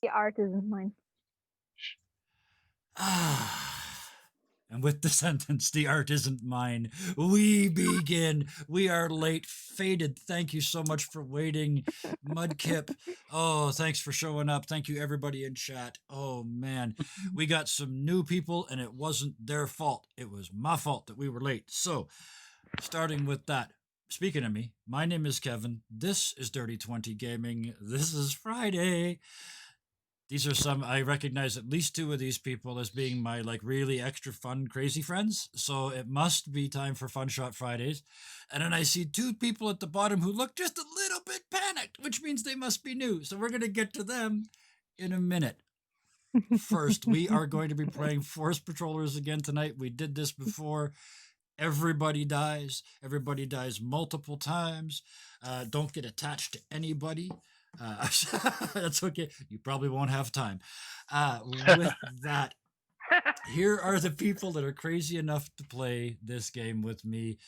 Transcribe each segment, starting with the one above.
The art isn't mine. And with the sentence, the art isn't mine, we begin. We are late, faded. Thank you so much for waiting, Mudkip. Oh, thanks for showing up. Thank you, everybody in chat. Oh, man. We got some new people, and it wasn't their fault. It was my fault that we were late. So, starting with that, speaking of me, my name is Kevin. This is Dirty 20 Gaming. This is Friday. These are some I recognize at least two of these people as being my like really extra fun crazy friends. So it must be time for Fun Shot Fridays. And then I see two people at the bottom who look just a little bit panicked, which means they must be new. So we're going to get to them in a minute. First, we are going to be playing Force Patrollers again tonight. We did this before. Everybody dies. Everybody dies multiple times. Don't get attached to anybody. That's okay. You probably won't have time. With that, here are the people that are crazy enough to play this game with me.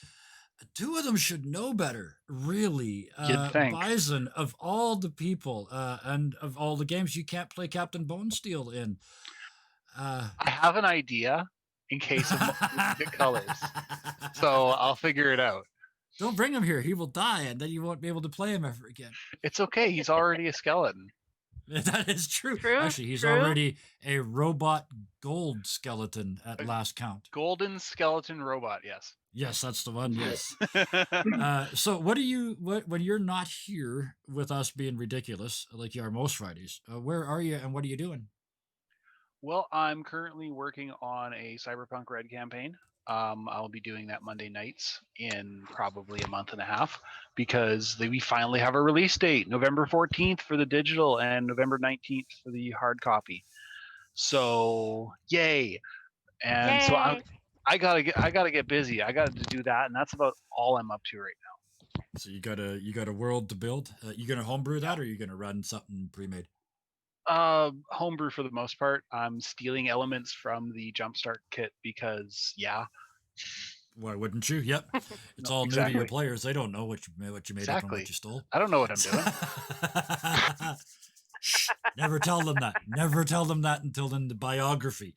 Two of them should know better, really. You'd think. Byzen, of all the people and of all the games, you can't play Captain Bonesteel in. I have an idea in case of the colors, so I'll figure it out. Don't bring him here. He will die, and then you won't be able to play him ever again. It's okay. He's already a skeleton. That is true. True, Actually, he's true. already a robot gold skeleton at last count. Golden skeleton robot, yes. Yes, that's the one. Yes. So, what when you're not here with us being ridiculous like you are most Fridays? Where are you, and what are you doing? Well, I'm currently working on a Cyberpunk Red campaign. I'll be doing that Monday nights in probably a month and a half because we finally have a release date, November 14th for the digital and November 19th for the hard copy. So, yay! And so I gotta get busy. I gotta do that, and that's about all I'm up to right now. So you got a world to build. You gonna homebrew that, or are you gonna run something pre-made? Homebrew for the most part. I'm stealing elements from the Jumpstart kit because, yeah. Why wouldn't you? Yep. It's all new to your players. They don't know what you made up and what you stole. I don't know what I'm doing. Shh, never tell them that. Never tell them that until in the biography.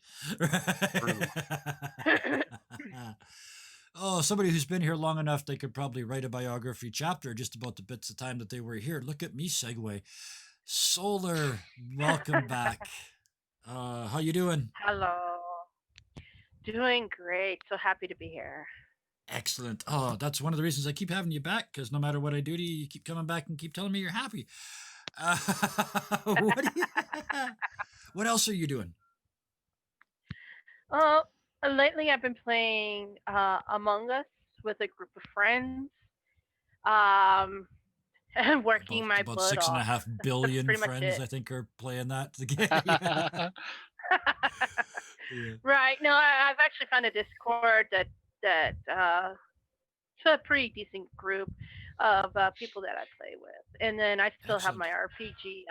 Oh, somebody who's been here long enough, they could probably write a biography chapter just about the bits of time that they were here. Look at me segue. Solar, welcome back. How you doing? Hello. Doing great. So happy to be here. Excellent. Oh, that's one of the reasons I keep having you back, because no matter what I do to you, you keep coming back and keep telling me you're happy. What else are you doing? Lately I've been playing Among Us with a group of friends. And working about, my about butt off. 6.5 billion friends, I think, are playing that game. Yeah. Right. No, I've actually found a Discord that it's a pretty decent group of people that I play with, and then I still have my RPG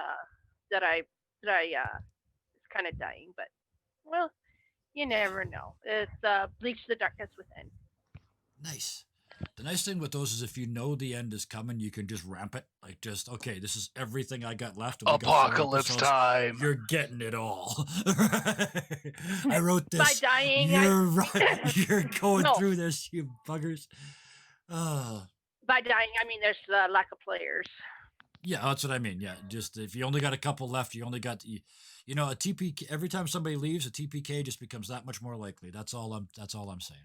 that I it's kind of dying, but well, you never know. It's Bleach the Darkness Within. Nice. The nice thing with those is if you know the end is coming, you can just ramp it. Like, just, okay, this is everything I got left. Apocalypse time. You're getting it all. I wrote this. By dying. You're going through this, you buggers. By dying, I mean there's lack of players. Yeah, that's what I mean. Yeah, just if you only got a couple left, you only got, a TPK. Every time somebody leaves, a TPK just becomes that much more likely. That's all I'm saying.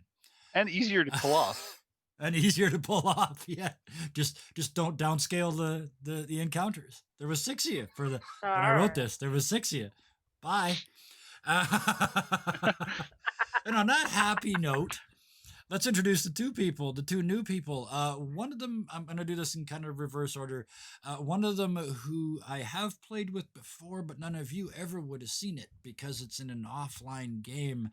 And easier to pull off. And easier to pull off, yeah. Just don't downscale the encounters. There was 6 of you when I wrote this. There was 6 of you. Bye. And on that happy note, let's introduce the two new people. One of them, I'm going to do this in kind of reverse order. One of them who I have played with before, but none of you ever would have seen it because it's in an offline game.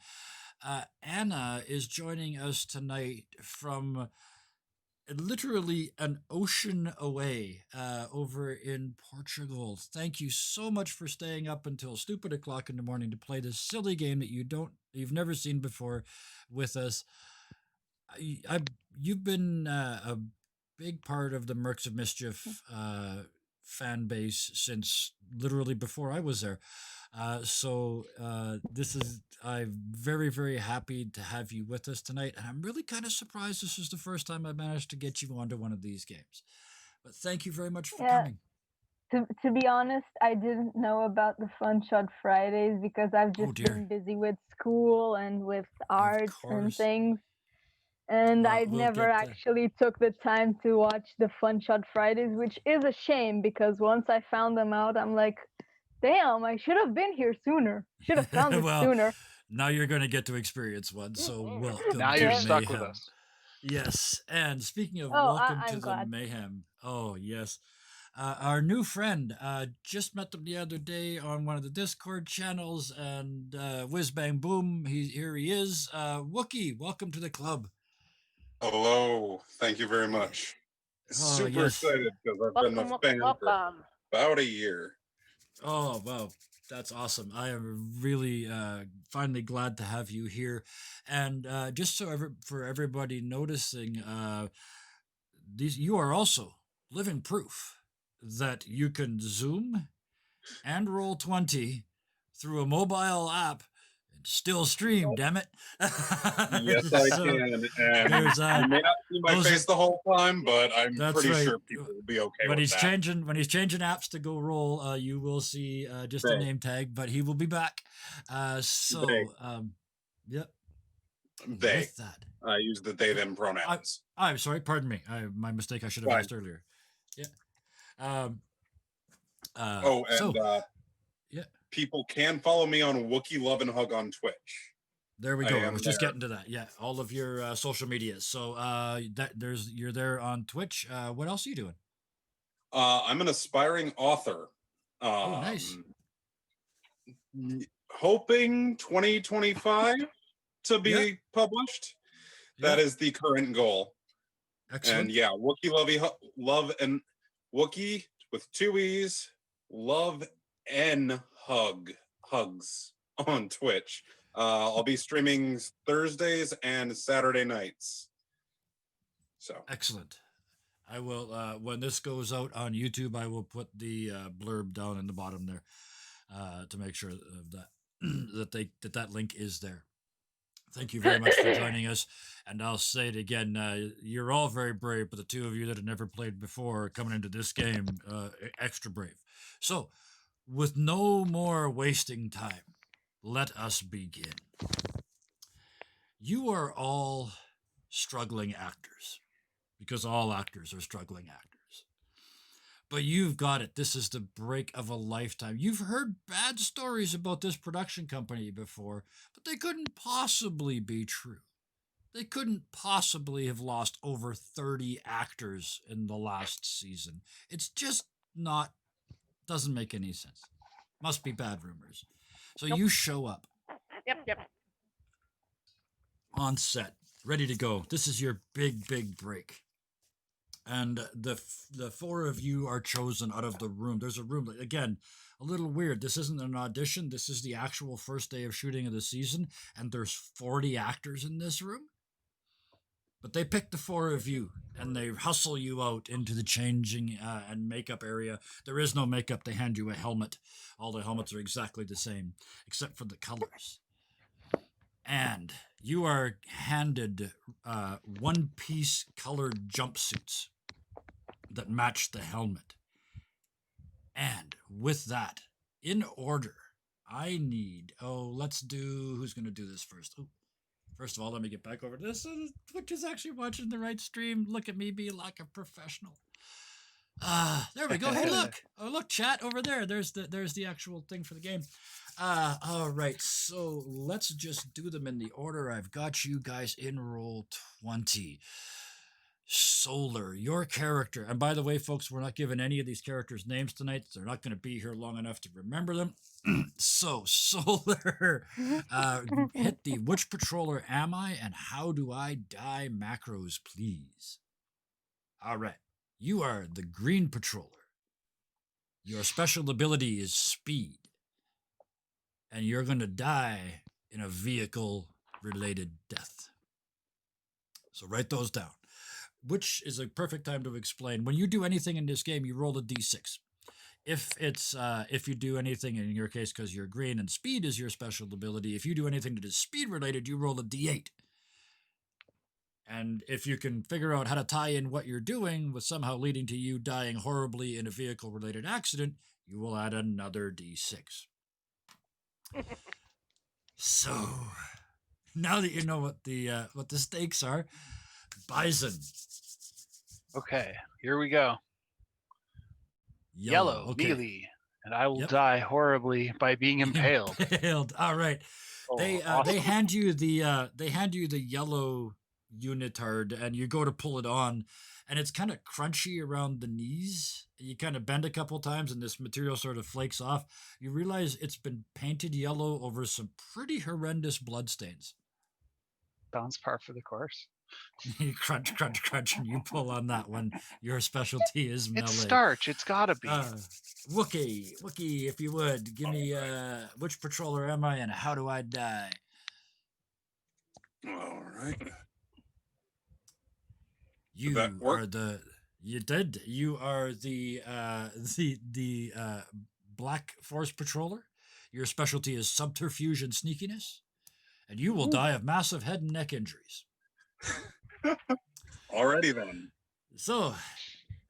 Anna is joining us tonight from literally an ocean away over in Portugal. Thank you so much for staying up until stupid o'clock in the morning to play this silly game that you've never seen before with us. You've been a big part of the Mercs of Mischief fan base since literally before I was there. This is I'm very very happy to have you with us tonight, and I'm really kind of surprised this is the first time I managed to get you onto one of these games. But thank you very much for Yeah, coming. to be honest, I didn't know about the Fun Shot Fridays because I've Oh just dear, been busy with school and with of art and course. things. And Well, I we'll never get that. actually took the time to watch the Fun Shot Fridays, which is a shame because once I found them out, I'm like, damn, I should have been here sooner. Should have found it Well, sooner. now you're going to get to experience one. So welcome Now to you're the Yeah. stuck with mayhem. us. Yes, and speaking of Oh, welcome to I'm the glad. mayhem. Oh yes, our new friend. Just met them the other day on one of the Discord channels, and whiz bang boom, here he is. Wookie, welcome to the club. Hello, thank you very much. Oh Super yes. excited because I've been a Welcome, fan welcome, for welcome. about a year. Oh wow, that's awesome. I am really finally glad to have you here, and just for everybody noticing, these you are also living proof that you can Zoom and roll 20 through a mobile app and still stream, damn it. Yes, I So can, and there's you may not see my those face the whole time, but I'm that's pretty right. sure people will be okay When with he's that. changing apps to go roll, you will see just a They. name tag, but he will be back. They. Yep. They. With that, I use the they them pronouns. I'm sorry, pardon me. My mistake. I should have Fine. asked earlier. Yeah. Um. Oh, and So yeah, people can follow me on Wookie Love and Hug on Twitch. there we I go. I am was just there. getting to that. Yeah, all of your social medias. So you're there on Twitch. What else are you doing? I'm an aspiring author. Oh, nice. Hoping 2025 to be Yeah. published. Yeah. That is the current goal. Excellent. And yeah, Love and Wookie with 2 E's, Love and Hugs on Twitch. I'll be streaming Thursdays and Saturday nights. So Excellent. I will when this goes out on YouTube, I will put the blurb down in the bottom there to make sure that that link is there. Thank you very much for joining us, and I'll say it again. You're all very brave, but the two of you that have never played before coming into this game, extra brave. So, with no more wasting time, let us begin. You are all struggling actors, because all actors are struggling actors. But you've got it. This is the break of a lifetime. You've heard bad stories about this production company before, but they couldn't possibly be true. They couldn't possibly have lost over 30 actors in the last season. It's just not, doesn't make any sense. Must be bad rumors. So Nope. you show up Yep. on set, ready to go. This is your big break. And the four of you are chosen out of the room. There's a room, again, a little weird. This isn't an audition. This is the actual first day of shooting of the season, and there's 40 actors in this room. But they pick the four of you, and they hustle you out into the changing and makeup area. There is no makeup. They hand you a helmet. All the helmets are exactly the same, except for the colors. And you are handed one-piece colored jumpsuits that match the helmet. And with that, in order, I need, let's do, who's going to do this first? Oh, first of all, let me get back over to this. Twitch is actually watching the right stream. Look at me be like a professional. There we go. Hey, look. Oh, look, chat over there. There's the actual thing for the game. All right. So let's just do them in the order I've got you guys in roll 20. Solar, your character. And by the way, folks, we're not giving any of these characters names tonight. They're not going to be here long enough to remember them. So, Solar, hit the which patroller am I and how do I die macros, please. All right. You are the green patroller. Your special ability is speed. And you're going to die in a vehicle-related death. So write those down. Which is a perfect time to explain. When you do anything in this game, you roll a d6. if it's if you do anything in your case because you're green and speed is your special ability, if you do anything that is speed related, you roll a d8. And if you can figure out how to tie in what you're doing with somehow leading to you dying horribly in a vehicle related accident, you will add another d6. So now that you know what the stakes are, Byzen. Okay, here we go. Yellow, Okay. melee, and I will Yep. die horribly by being impaled. Impaled. All right. Oh, They awesome. hand you the yellow unitard, and you go to pull it on, and it's kind of crunchy around the knees. You kind of bend a couple times, and this material sort of flakes off. You realize it's been painted yellow over some pretty horrendous bloodstains. Sounds par for the course. You crunch, crunch, crunch, and you pull on that one. Your specialty is melee. It's starch. It's gotta be. Wookie, if you would, give me which patroller am I and how do I die? All right. You that work? are the you did. You are the Black Force patroller. Your specialty is subterfuge and sneakiness, and you will die of massive head and neck injuries. Alrighty then. So,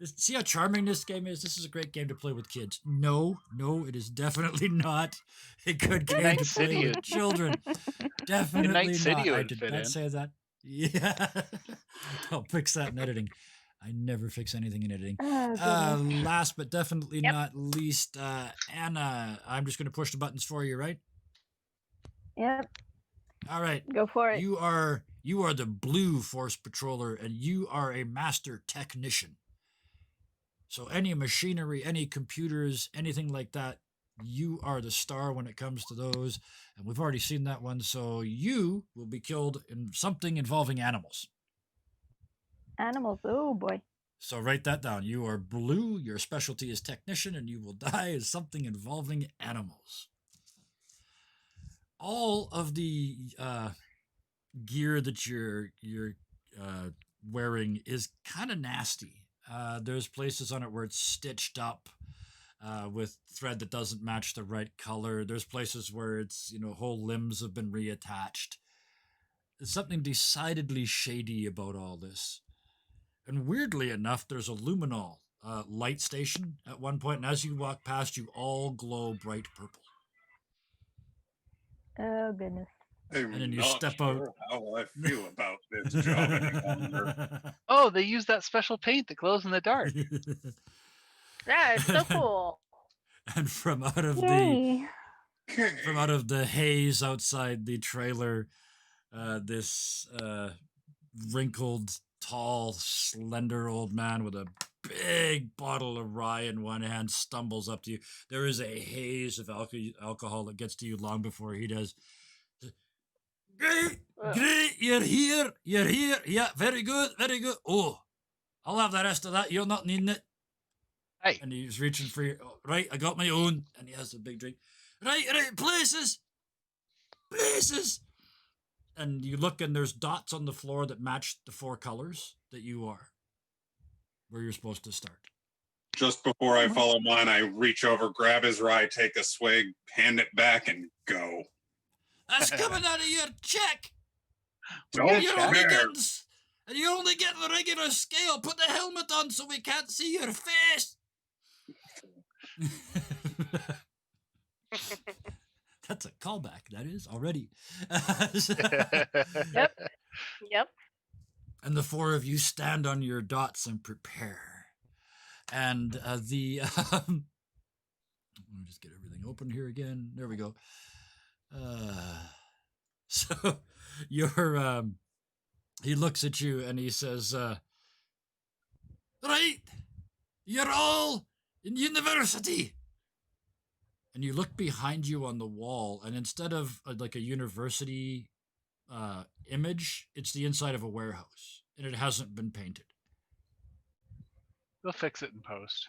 see how charming this game is? This is a great game to play with kids. No, it is definitely not a good game Night to play City with would- children. Definitely Night not. City I would did fit not in. say that. Yeah. I'll fix that in editing. I never fix anything in editing. Oh, goodness. Last but definitely Yep. not least, Anna. I'm just going to push the buttons for you, right? Yep, All right. go for it. You are the Blue Force patroller, and you are a master technician. So any machinery, any computers, anything like that, you are the star when it comes to those. And we've already seen that one. So you will be killed in something involving animals. Animals. Oh boy. So write that down. You are blue, your specialty is technician, and you will die as something involving animals. All of the gear that you're wearing is kind of nasty. There's places on it where it's stitched up with thread that doesn't match the right color. There's places where it's, whole limbs have been reattached. There's something decidedly shady about all this. And weirdly enough, there's a luminol light station at one point, and as you walk past, you all glow bright purple. Oh goodness. I'm And then you not step sure out. how I feel about this job any longer. Oh, they use that special paint that glows in the dark. Yeah, it's so cool. And from out of Yay. the haze outside the trailer, this wrinkled, tall, slender old man with a big bottle of rye in one hand stumbles up to you. There is a haze of alcohol that gets to you long before he does. Great, you're here. Yeah, very good. Oh, I'll have the rest of that. You're not needing it. Hey, And he's reaching for you. Oh, right, I got my own. And he has a big drink. Right, places. And you look, and there's dots on the floor that match the 4 colors that you are, where you're supposed to start. Just before I follow mine, I reach over, grab his rye, take a swig, hand it back, and go. That's coming out of your check. Don't You're only care. getting the regular scale. Put the helmet on so we can't see your face. That's a callback. That is already. Yep. And the 4 of you stand on your dots and prepare. And let me just get everything open here again. There we go. So he looks at you and he says, right, you're all in university. And you look behind you on the wall, and instead of like a university image, it's the inside of a warehouse, and it hasn't been painted. they'll fix it in post.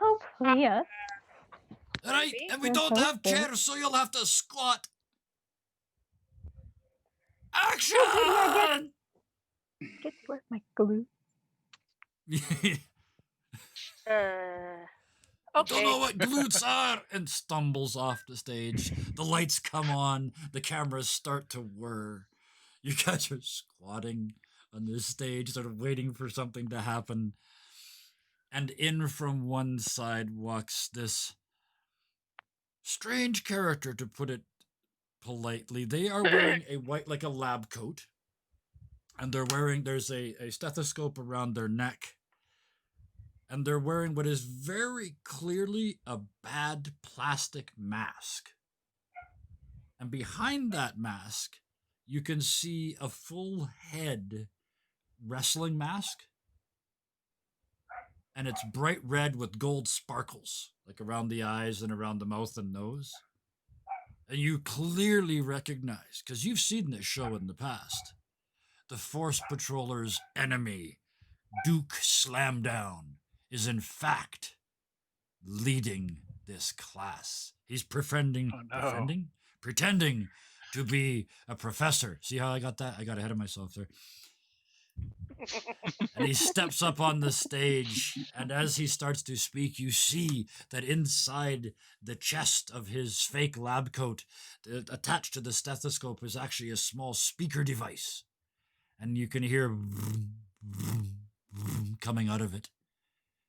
Hopefully, yes. Right, Maybe. and we That's don't have helpful. chairs, so you'll have to squat. Action! Get where my glue. I don't know Okay. what glutes are, and stumbles off the stage. The lights come on, the cameras start to whir. You guys are squatting on this stage, sort of waiting for something to happen. And in from one side walks this strange character, to put it politely. They are wearing a white, like a lab coat, and there's a stethoscope around their neck, and they're wearing what is very clearly a bad plastic mask. And behind that mask, you can see a full head wrestling mask, and it's bright red with gold sparkles, like around the eyes and around the mouth and nose. And you clearly recognize, because you've seen this show in the past, the Force Patroller's enemy, Duke Slamdown, is in fact leading this class. He's pretending to be a professor. See how I got that? I got ahead of myself there. And he steps up on the stage, and as he starts to speak, you see that inside the chest of his fake lab coat, attached to the stethoscope, is actually a small speaker device. And you can hear vroom, vroom, vroom coming out of it.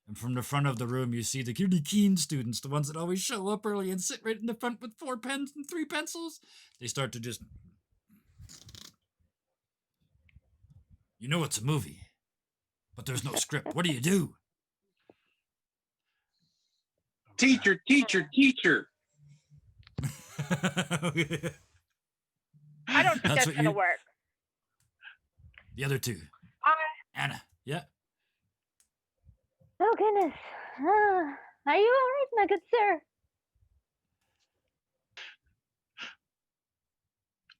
And from the front of the room, you see the really keen students, the ones that always show up early and sit right in the front with 4 pens and 3 pencils. They start to just... You know it's a movie, but there's no script. What do you do? Teacher, teacher, teacher. I don't think that's gonna work. The other two. Anna, yeah. Oh goodness. Are you alright, my good sir?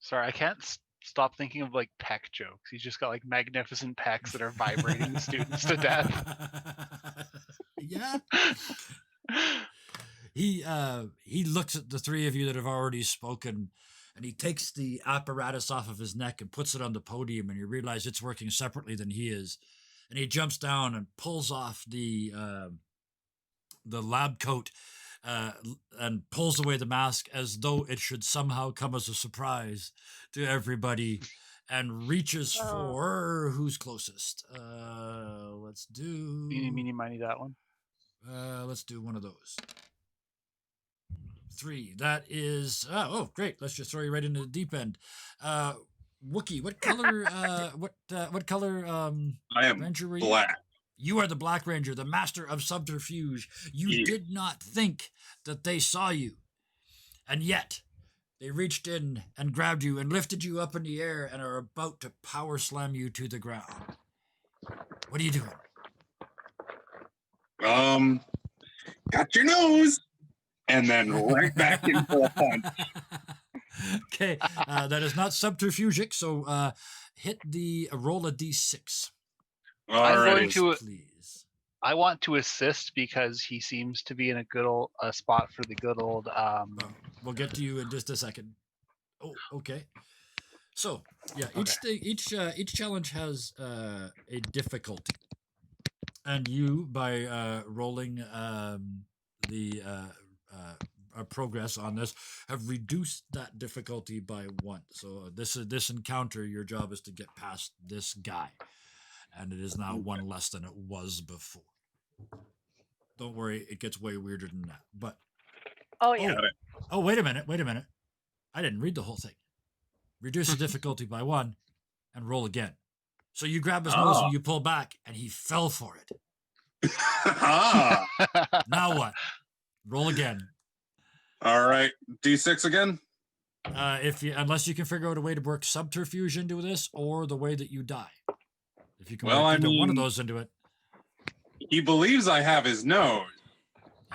Sorry, I can't stop thinking of like peck jokes. He's just got like magnificent pecs that are vibrating the students to death. Yeah. He looks at the 3 of you that have already spoken, and he takes the apparatus off of his neck and puts it on the podium, and you realize it's working separately than he is. And he jumps down and pulls off the lab coat and pulls away the mask as though it should somehow come as a surprise to everybody, and reaches for who's closest. Let's do... Eeny, meeny, miny, that one. Let's do one of those. 3. That is... oh, great. Let's just throw you right into the deep end. Wookie, what color... what color... I am Ranger were you? black. You are the Black Ranger, the master of subterfuge. You did not think that they saw you. And yet, they reached in and grabbed you and lifted you up in the air and are about to power slam you to the ground. What are you doing? Got your nose. And then right back into a punch. Okay, that is not subterfugic, so hit the roll a d6. Alrighty. Please. I want to assist because he seems to be in a good old spot for the good old. We'll get to you in just a second. Oh, okay. So yeah, each challenge has a difficulty, and you by rolling the progress on this have reduced that difficulty by 1. So this encounter, your job is to get past this guy. And it is now 1 less than it was before. Don't worry, it gets way weirder than that. But wait a minute. I didn't read the whole thing. Reduce the difficulty by 1 and roll again. So you grab his nose and you pull back, and he fell for it. Now what? Roll again. All right, D6 again. Unless you can figure out a way to work subterfuge into this, or the way that you die. If you can Well, work either one of those into it. He believes I have his nose.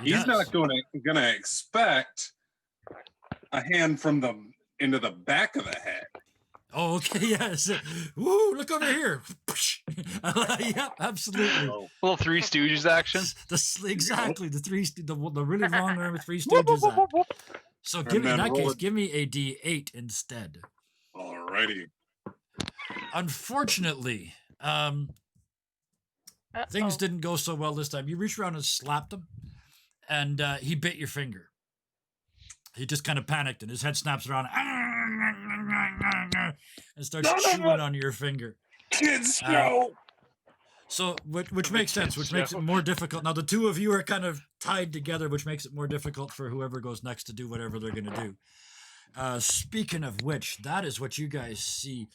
He's does. not gonna expect a hand from into the back of the head. Oh, okay, yes. Woo, look over here. Yep, absolutely. Little Three Stooges action. Exactly, the really long arm with Three Stooges act. So in that case, give me a D8 instead. Alrighty. Unfortunately, Things Uh-oh. didn't go so well this time. You reached around and slapped him, and he bit your finger. He just kind of panicked, and his head snaps around and starts chewing on your finger. Kids, no. So, which The makes sense, kids which makes it joke. more difficult. Now, the two of you are kind of tied together, which makes it more difficult for whoever goes next to do whatever they're going to do. Speaking of which, that is what you guys see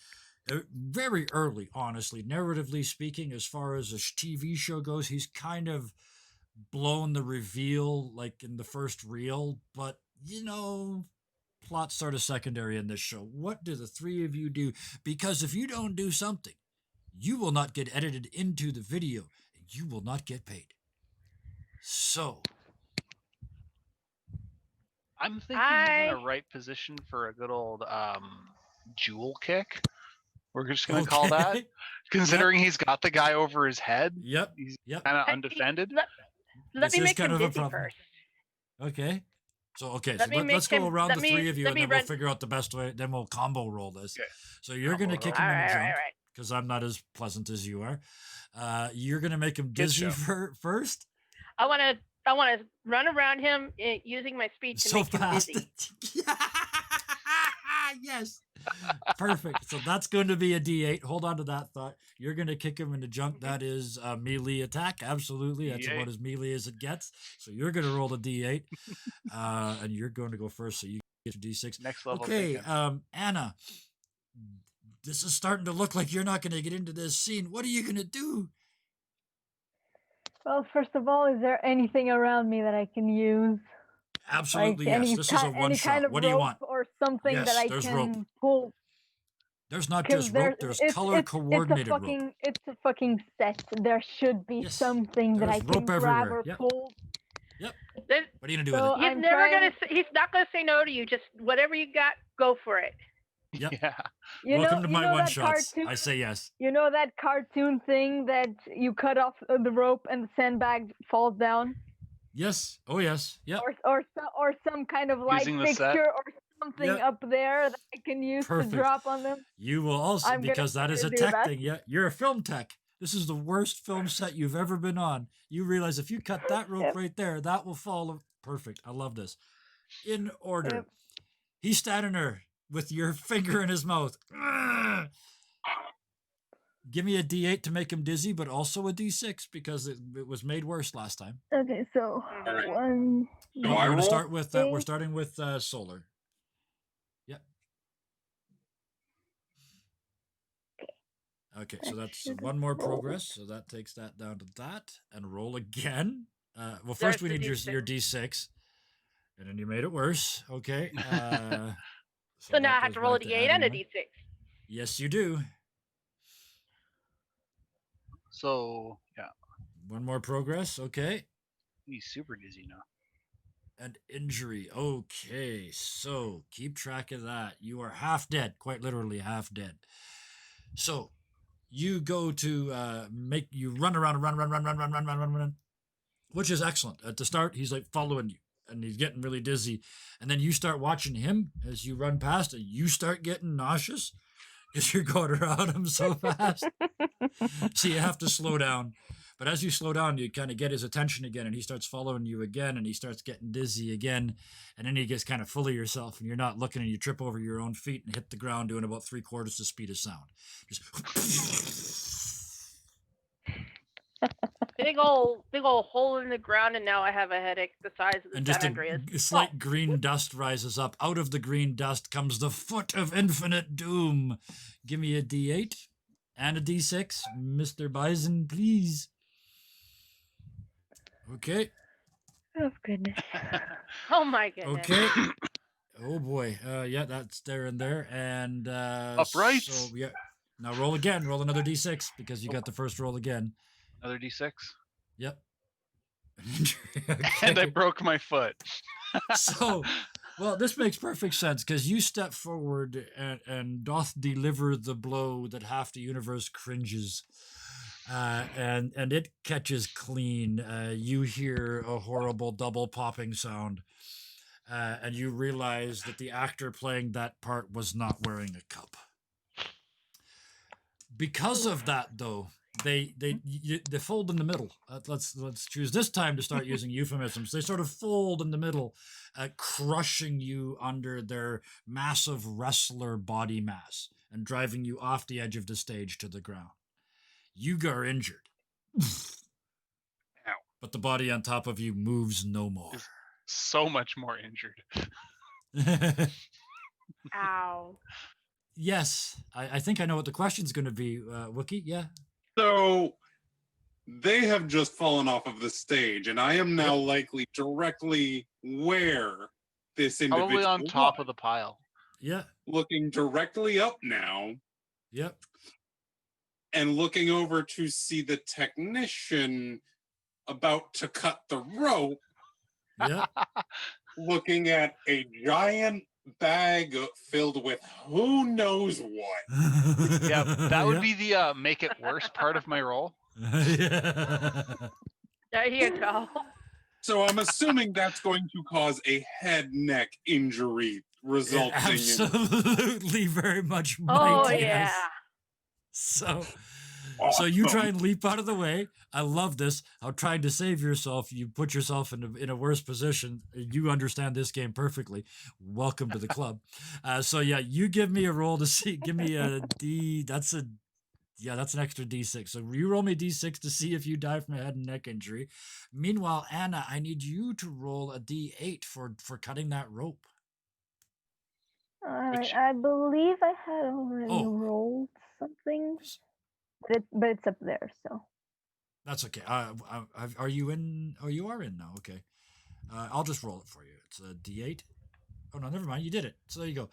very early, honestly. Narratively speaking, as far as a TV show goes, he's kind of blown the reveal like in the first reel, but plot's sort of secondary in this show. What do the three of you do? Because if you don't do something, you will not get edited into the video and you will not get paid. So, I'm thinking he's in a right position for a good old jewel kick. We're just gonna call that, considering he's got the guy over his head. Yep. He's Yep. kind of undefended. Let This me is make kind him of a dizzy problem. first. Okay. So Let me let's make go him- around let the me- three of you, let and me then we'll run- figure out the best way. Then we'll combo roll this. Okay. So you're gonna Combo kick roll. him in the All junk right. because I'm not as pleasant as you are. You're gonna make him Good dizzy show. first. I want to run around him using my speed to So make him fast. dizzy. Yes. Perfect. So that's going to be a D8. Hold on to that thought. You're going to kick him in the junk. That is a melee attack. Absolutely. That's Yay. about as melee as it gets. So you're going to roll a D8. And you're going to go first. So you get your D6. Next level. Okay. thinking. Anna, this is starting to look like you're not going to get into this scene. What are you going to do? Well, first of all, is there anything around me that I can use? Absolutely, Like yes. any, This is a one any shot. kind of What do you rope want? or something Yes, that I there's can rope. pull? There's not Because just rope, there's color coordinated rope. It's a fucking set. There should be Yes, something that I there's can rope grab everywhere. or Yep. pull. There's- What are you going to do So with it? He's I'm never trying- He's not gonna say no to you. Just whatever you got, go for it. Yep. Yeah. Welcome to you my know one that shots. cartoon- I say yes. You know that cartoon thing that you cut off the rope and the sandbag falls down, Yes. Oh, yes. Yep. or some kind of light Using the set. fixture or something Yep. up there that I can use Perfect. to drop on them. You will also, I'm gonna because that is a do tech that. thing. Yeah. You're a film tech. This is the worst film set you've ever been on. You realize if you cut that rope Yep. right there, that will fall. Perfect. I love this. In order. Yep. He's standing there with your finger in his mouth. Ugh. Give me a D8 to make him dizzy, but also a D6 because it was made worse last time. Okay, so Alright. 1. Do We're I going to roll? start with we're Eight. starting with solar. Yep. Okay, so that's should one more roll. progress. So that takes that down to that, and roll again. Well, There's first we the need your D6. D6, and then you made it worse. Okay. So now that I have goes to roll a back D8 adding and a one. D6. Yes, you do. So yeah, One more progress. Okay. he's super dizzy now. And injury. Okay, so keep track of that. You are half dead, quite literally half dead. So you go to make you run around, run, which is excellent. At the start, he's like following you, and he's getting really dizzy, and then you start watching him as you run past, and you start getting nauseous because you're going around him so fast. So you have to slow down. But as you slow down, you kind of get his attention again, and he starts following you again, and he starts getting dizzy again, and then he gets kind of full of yourself, and you're not looking, and you trip over your own feet and hit the ground doing about 3/4 the speed of sound. Just Big old hole in the ground, and now I have a headache the size of the and San just a Andreas. slight green dust rises up. Out of the green dust comes the foot of infinite doom. Give me a D8 and a D6, Mr. Byzen, please. Okay. Oh goodness. Oh my goodness. Okay. Oh boy. Yeah, that's there and there. And Uprights. So yeah. Now roll again. Roll another D6 because you got the first roll again. Another D6. Yep. And I Okay. broke my foot. So, well, this makes perfect sense because you step forward and doth deliver the blow that half the universe cringes. And it catches clean. You hear a horrible double popping sound. And you realize that the actor playing that part was not wearing a cup. Because of that, though, they fold in the middle. Let's choose this time to start using euphemisms. They sort of fold in the middle, crushing you under their massive wrestler body mass and driving you off the edge of the stage to the ground. You are injured. Ow. But the body on top of you moves no more. Is so much more injured. Ow. Yes, I think I know what the question's going to be, Wookie. Yeah. So they have just fallen off of the stage, and I am now likely directly where this individual Probably on top was, of the pile. Yeah. looking directly up now Yep. and looking over to see the technician about to cut the rope, Yeah. looking at a giant bag filled with who knows what. Yeah, that would be the make it worse part of my role. Yeah. There you go. So I'm assuming that's going to cause a head neck injury resulting in Absolutely, very much might. Oh yes. yeah. So you try and leap out of the way. I love this. How trying to save yourself, you put yourself in a worse position. You understand this game perfectly. Welcome to the club. So yeah, you give me a roll to see. Give me a D. That's an extra D6. So you roll me a D6 to see if you die from a head and neck injury. Meanwhile, Anna, I need you to roll a D8 for cutting that rope. All right, Which- I believe I had already Oh. rolled something, but it's up there. So That's okay. Are you in? Oh, you are in now. Okay. I'll just roll it for you. It's a D8. Oh no, never mind. You did it. So there you go.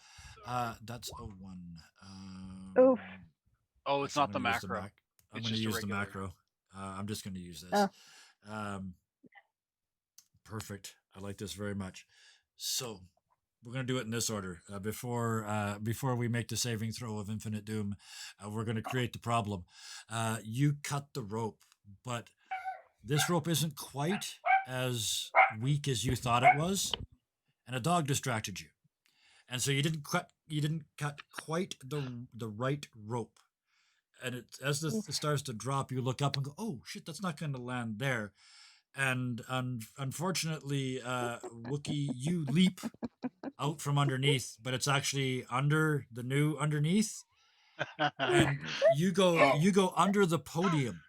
That's a 1. Oof. Oh, it's so I'm not the gonna use macro. I'm It's going to just a use the regular. macro. I'm just going to use this. Oh. Perfect. I like this very much. So we're going to do it in this order. Before we make the saving throw of Infinite Doom, we're going to create the problem. You cut the rope, but this rope isn't quite as weak as you thought it was, and a dog distracted you, and so you didn't cut quite the right rope. And as it starts to drop, you look up and go, "Oh shit, that's not going to land there." And unfortunately, Wookie, you leap out from underneath, but it's actually underneath, and you go under the podium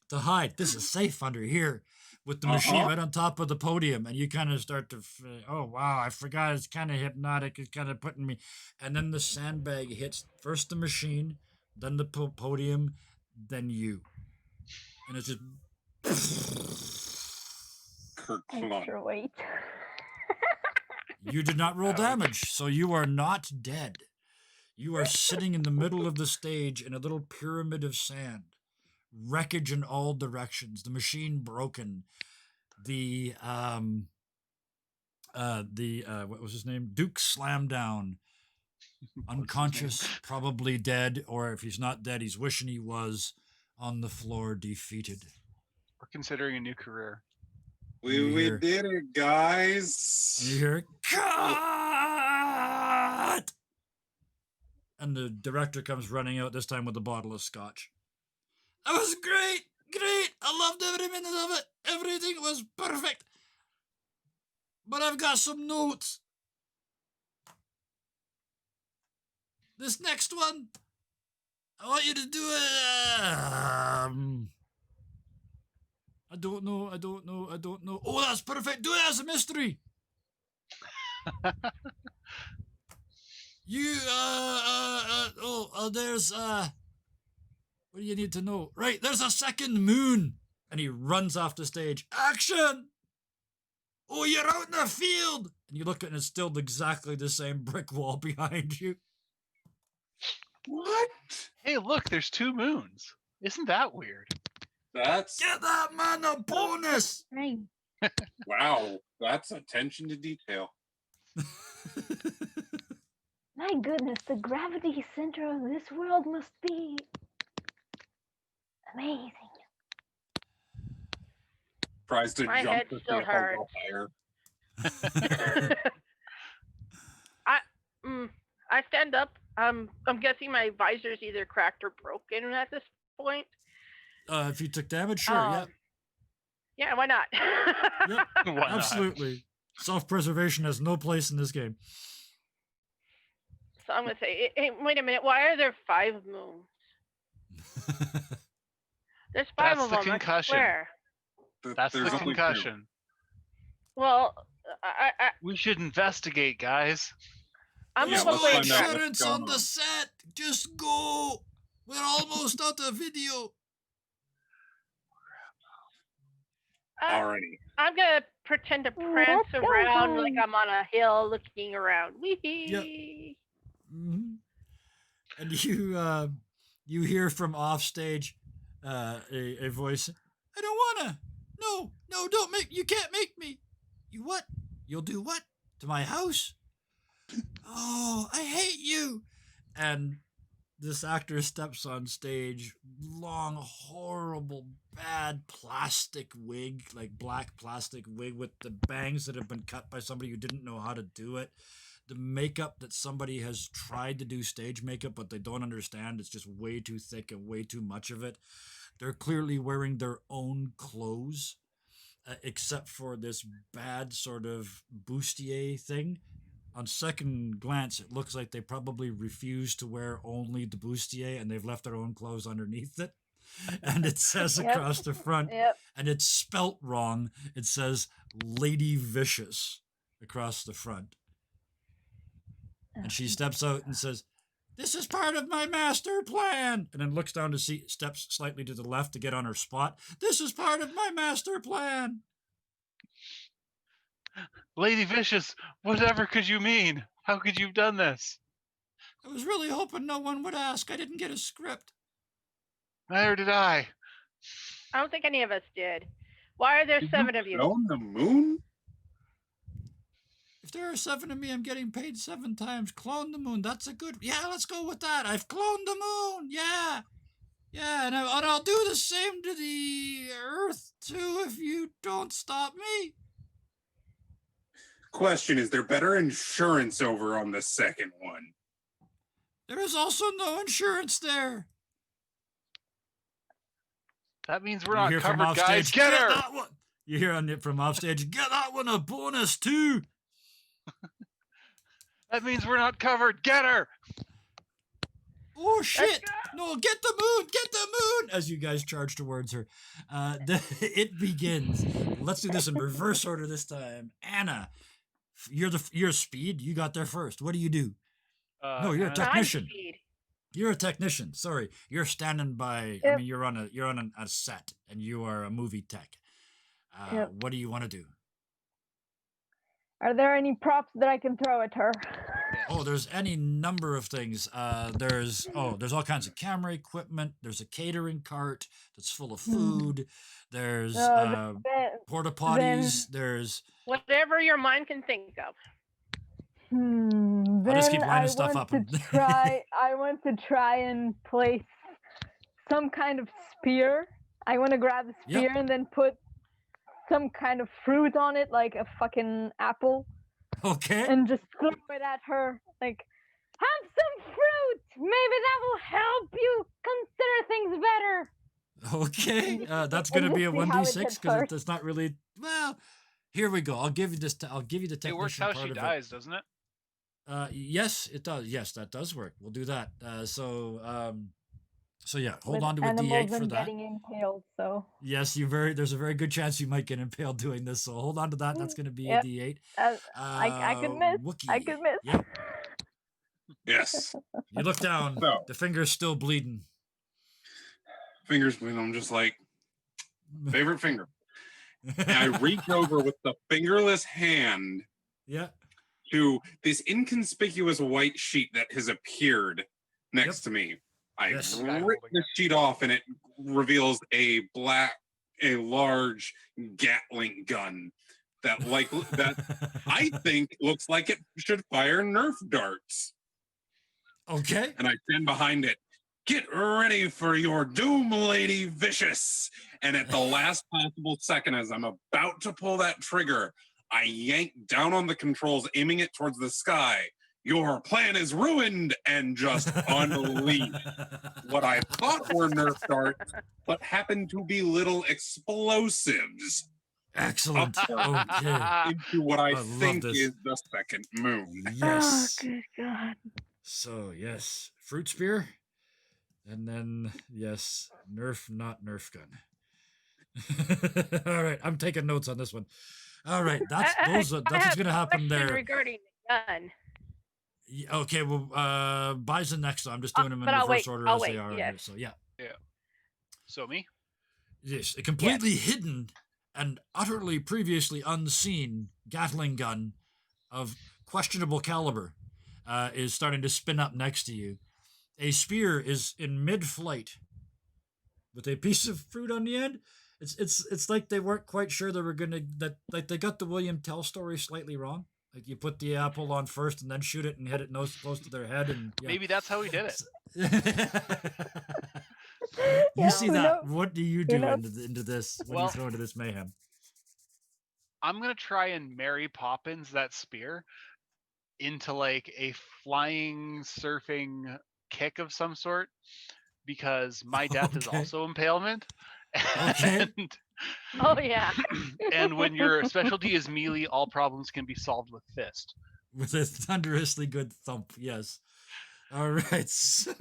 to hide. This is safe under here, with the machine right on top of the podium, and you kind of start to, oh wow, I forgot, it's kind of hypnotic, it's kind of putting me, and then the sandbag hits first the machine, then the podium, then you, and it's just extra weight. you did not roll damage, so you are not dead. You are sitting in the middle of the stage in a little pyramid of sand, wreckage in all directions, the machine broken, the what was his name? Duke slammed down, unconscious, probably dead, or if he's not dead, he's wishing he was on the floor, defeated. We're considering a new career. we hear- did it, guys. You hear cut, and the director comes running out, this time with a bottle of scotch. That was great. I loved every minute of it. Everything was perfect. But I've got some notes. This next one, I want you to do it. I don't know. Oh, that's perfect. Do it as a mystery. You, there's, what do you need to know? Right, there's a second moon. And he runs off the stage. Action! Oh, you're out in the field! And you look at it, and it's still exactly the same brick wall behind you. What? Hey, look, there's 2 moons. Isn't that weird? That's Get that man a bonus! Right. wow. That's attention to detail. My goodness, the gravity center of this world must be amazing. Tries to My jump head to see still if I'll go higher. I stand up. I'm guessing my visor's either cracked or broken at this point. If you took damage, sure. Yeah. Yeah, why not? Yep. Why not? Absolutely. Self-preservation has no place in this game. So I'm gonna say, hey, wait a minute. Why are there 5 moons? There's 5 That's of the them. concussion. I swear. That's the There's only two. concussion. Well, We should investigate, guys. I'm There's gonna let's no play find out track. what's insurance going on the on. set. Just go. We're almost out of video. Alrighty. I'm gonna pretend to prance Let's go around like home. I'm on a hill looking around. Wee. Mhm. And you hear from offstage a voice. I don't wanna. No, don't make. You can't make me. You what? You'll do what? To my house? Oh, I hate you. And this actor steps on stage, long, horrible, bad plastic wig, like black plastic wig with the bangs that have been cut by somebody who didn't know how to do it. The makeup that somebody has tried to do stage makeup, but they don't understand. It's just way too thick and way too much of it. They're clearly wearing their own clothes, except for this bad sort of bustier thing. On second glance, it looks like they probably refused to wear only the bustier and they've left their own clothes underneath it. And it says Yep. across the front, Yep. and it's spelt wrong. It says Lady Vicious across the front. And she steps out and says, "This is part of my master plan." And then looks down to see, steps slightly to the left to get on her spot. "This is part of my master plan." Lady Vicious, whatever could you mean? How could you have done this? I was really hoping no one would ask. I didn't get a script. Neither did I. I don't think any of us did. Why are there Did 7 of you? Clone the moon? If there are 7 of me, I'm getting paid 7 times. Clone the moon. That's a good. Yeah, let's go with that. I've cloned the moon. Yeah. Yeah, and I'll do the same to the Earth too if you don't stop me. Question, is there better insurance over on the second one? There is also no insurance there. That means we're You not hear from covered, guys. offstage, Get her! that one. You hear on it from offstage, get that one a bonus too. That means we're not covered. Get her! Oh shit! No, get the moon! Get the moon! As you guys charge towards her, it begins. Let's do this in reverse order this time. Anna, you're speed. You got there first. What do you do? No, you're a Anna- technician. Time speed. You're a technician. Sorry, you're standing by. I Yep. mean, you're on a set, and you are a movie tech. Yep. What do you want to do? Are there any props that I can throw at her? Oh, there's any number of things. There's all kinds of camera equipment. There's a catering cart that's full of food. There's Then- porta potties. There's Whatever your mind can think of. I'll just keep Then lining I stuff want up. to try. I want to try and place some kind of spear. I want to grab the Yep. spear and then put some kind of fruit on it, like a fucking apple, Okay. and just throw it at her. Like, have some fruit. Maybe that will help you consider things better. Okay. That's And going to just be a see how it 1d6 hits because first. it's not really. Well, here we go. I'll give you this. I'll give you the It works technician how part she of dies, doesn't it? it. Yes, it does. Yes, that does work. We'll do that. So yeah, hold With on to a animals d8 for and that. getting impaled. So Yes, there's a very good chance you might get impaled doing this. So hold on to that. That's going to be Yep. a d8. I could miss. I Wookie. could miss. Yep. Yes. You look down. So. The finger's still bleeding. Fingers bleeding. I'm just like, favorite finger. And I reach over with the fingerless hand Yeah. to this inconspicuous white sheet that has appeared next Yep. to me. I Yes. rip the sheet off and it reveals a large Gatling gun that I think looks like it should fire Nerf darts. Okay. And I stand behind it. Get ready for your doom, Lady Vicious. And at the last possible second, as I'm about to pull that trigger, I yank down on the controls, aiming it towards the sky. your plan is ruined, and just unleash what I thought were Nerf darts, but happened to be little explosives Excellent. Okay. into what I love think this. is the second moon. Yes. Oh, good God. So, yes, fruit spear. And then, yes, Nerf, not Nerf gun. All right, I'm taking notes on this one. All right, that's what's going to happen there. Regarding the gun. Okay, well, Byzen next. I'm just doing them in But I'll reverse wait, order I'll as they wait, are. yes. So, yeah. So me? Yes, a completely hidden and utterly previously unseen Gatling gun of questionable caliber is starting to spin up next to you. A spear is in mid-flight with a piece of fruit on the end. It's like they weren't quite sure they were gonna like they got the William Tell story slightly wrong. Like you put the apple on first and then shoot it and hit it nose close to their head and yeah. Maybe that's how we did it. You see that? knows? What do you do into this? What do you throw into this mayhem? I'm gonna try and Mary Poppins that spear into like a flying surfing kick of some sort, because my death is also impalement. Okay. And, Oh yeah. and when your specialty is melee, all problems can be solved with fist. With a thunderously good thump, yes. All right, so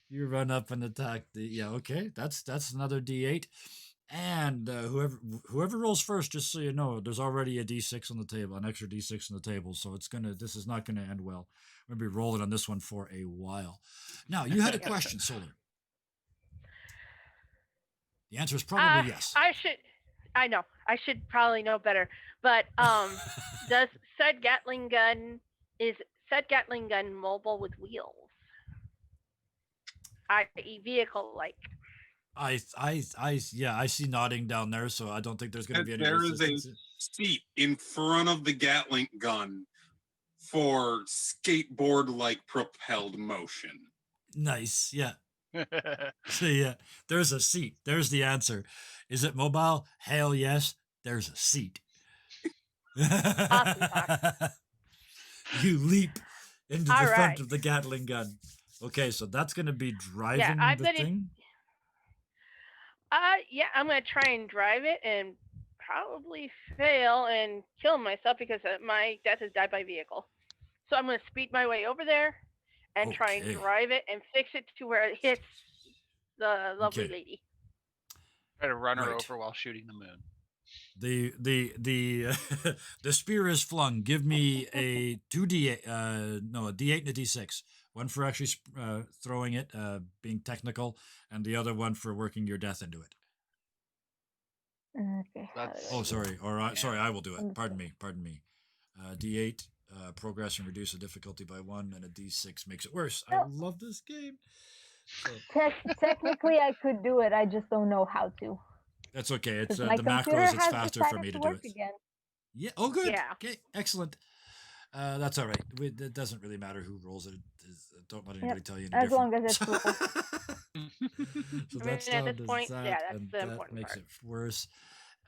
you run up and attack the okay. That's another D8, and whoever rolls first, just so you know, there's already a D6 on the table, an extra D6 on the table, so this is not gonna end well. We're gonna be rolling on this one for a while. Now you had a question, Solar. The answer is probably yes. I know. I should probably know better. But does said Gatling gun mobile with wheels? I.e. vehicle like. I see nodding down there, so I don't think there's going to be any There is resistance. a seat in front of the Gatling gun for skateboard-like propelled motion. Nice, yeah. So yeah, there's a seat. There's the answer. Is it mobile? Hell yes. There's a seat. Awesome. You leap into the front of the Gatling gun. Okay, so that's going to be driving the thing. I'm gonna try and drive it and probably fail and kill myself because my death is died by vehicle. So I'm gonna speed my way over there and try and drive it and fix it to where it hits the lovely lady. Try to run her over while shooting the moon. The spear is flung. Give me a D8 and a D6. One for actually throwing it, being technical, and the other one for working your death into it. Okay. Sorry. Sorry, I will do it. Pardon me. D8, progress and reduce the difficulty by 1, and a D6 makes it worse. I love this game. So. Technically, I could do it. I just don't know how to. That's okay. It's the macros. It's faster for me to do it. Again. Yeah. Oh, good. Yeah. Okay. Excellent. That's all right. It doesn't really matter who rolls it. Don't let anybody tell you any as long as it's cool. So that's at this point, that's the important that makes part. it worse.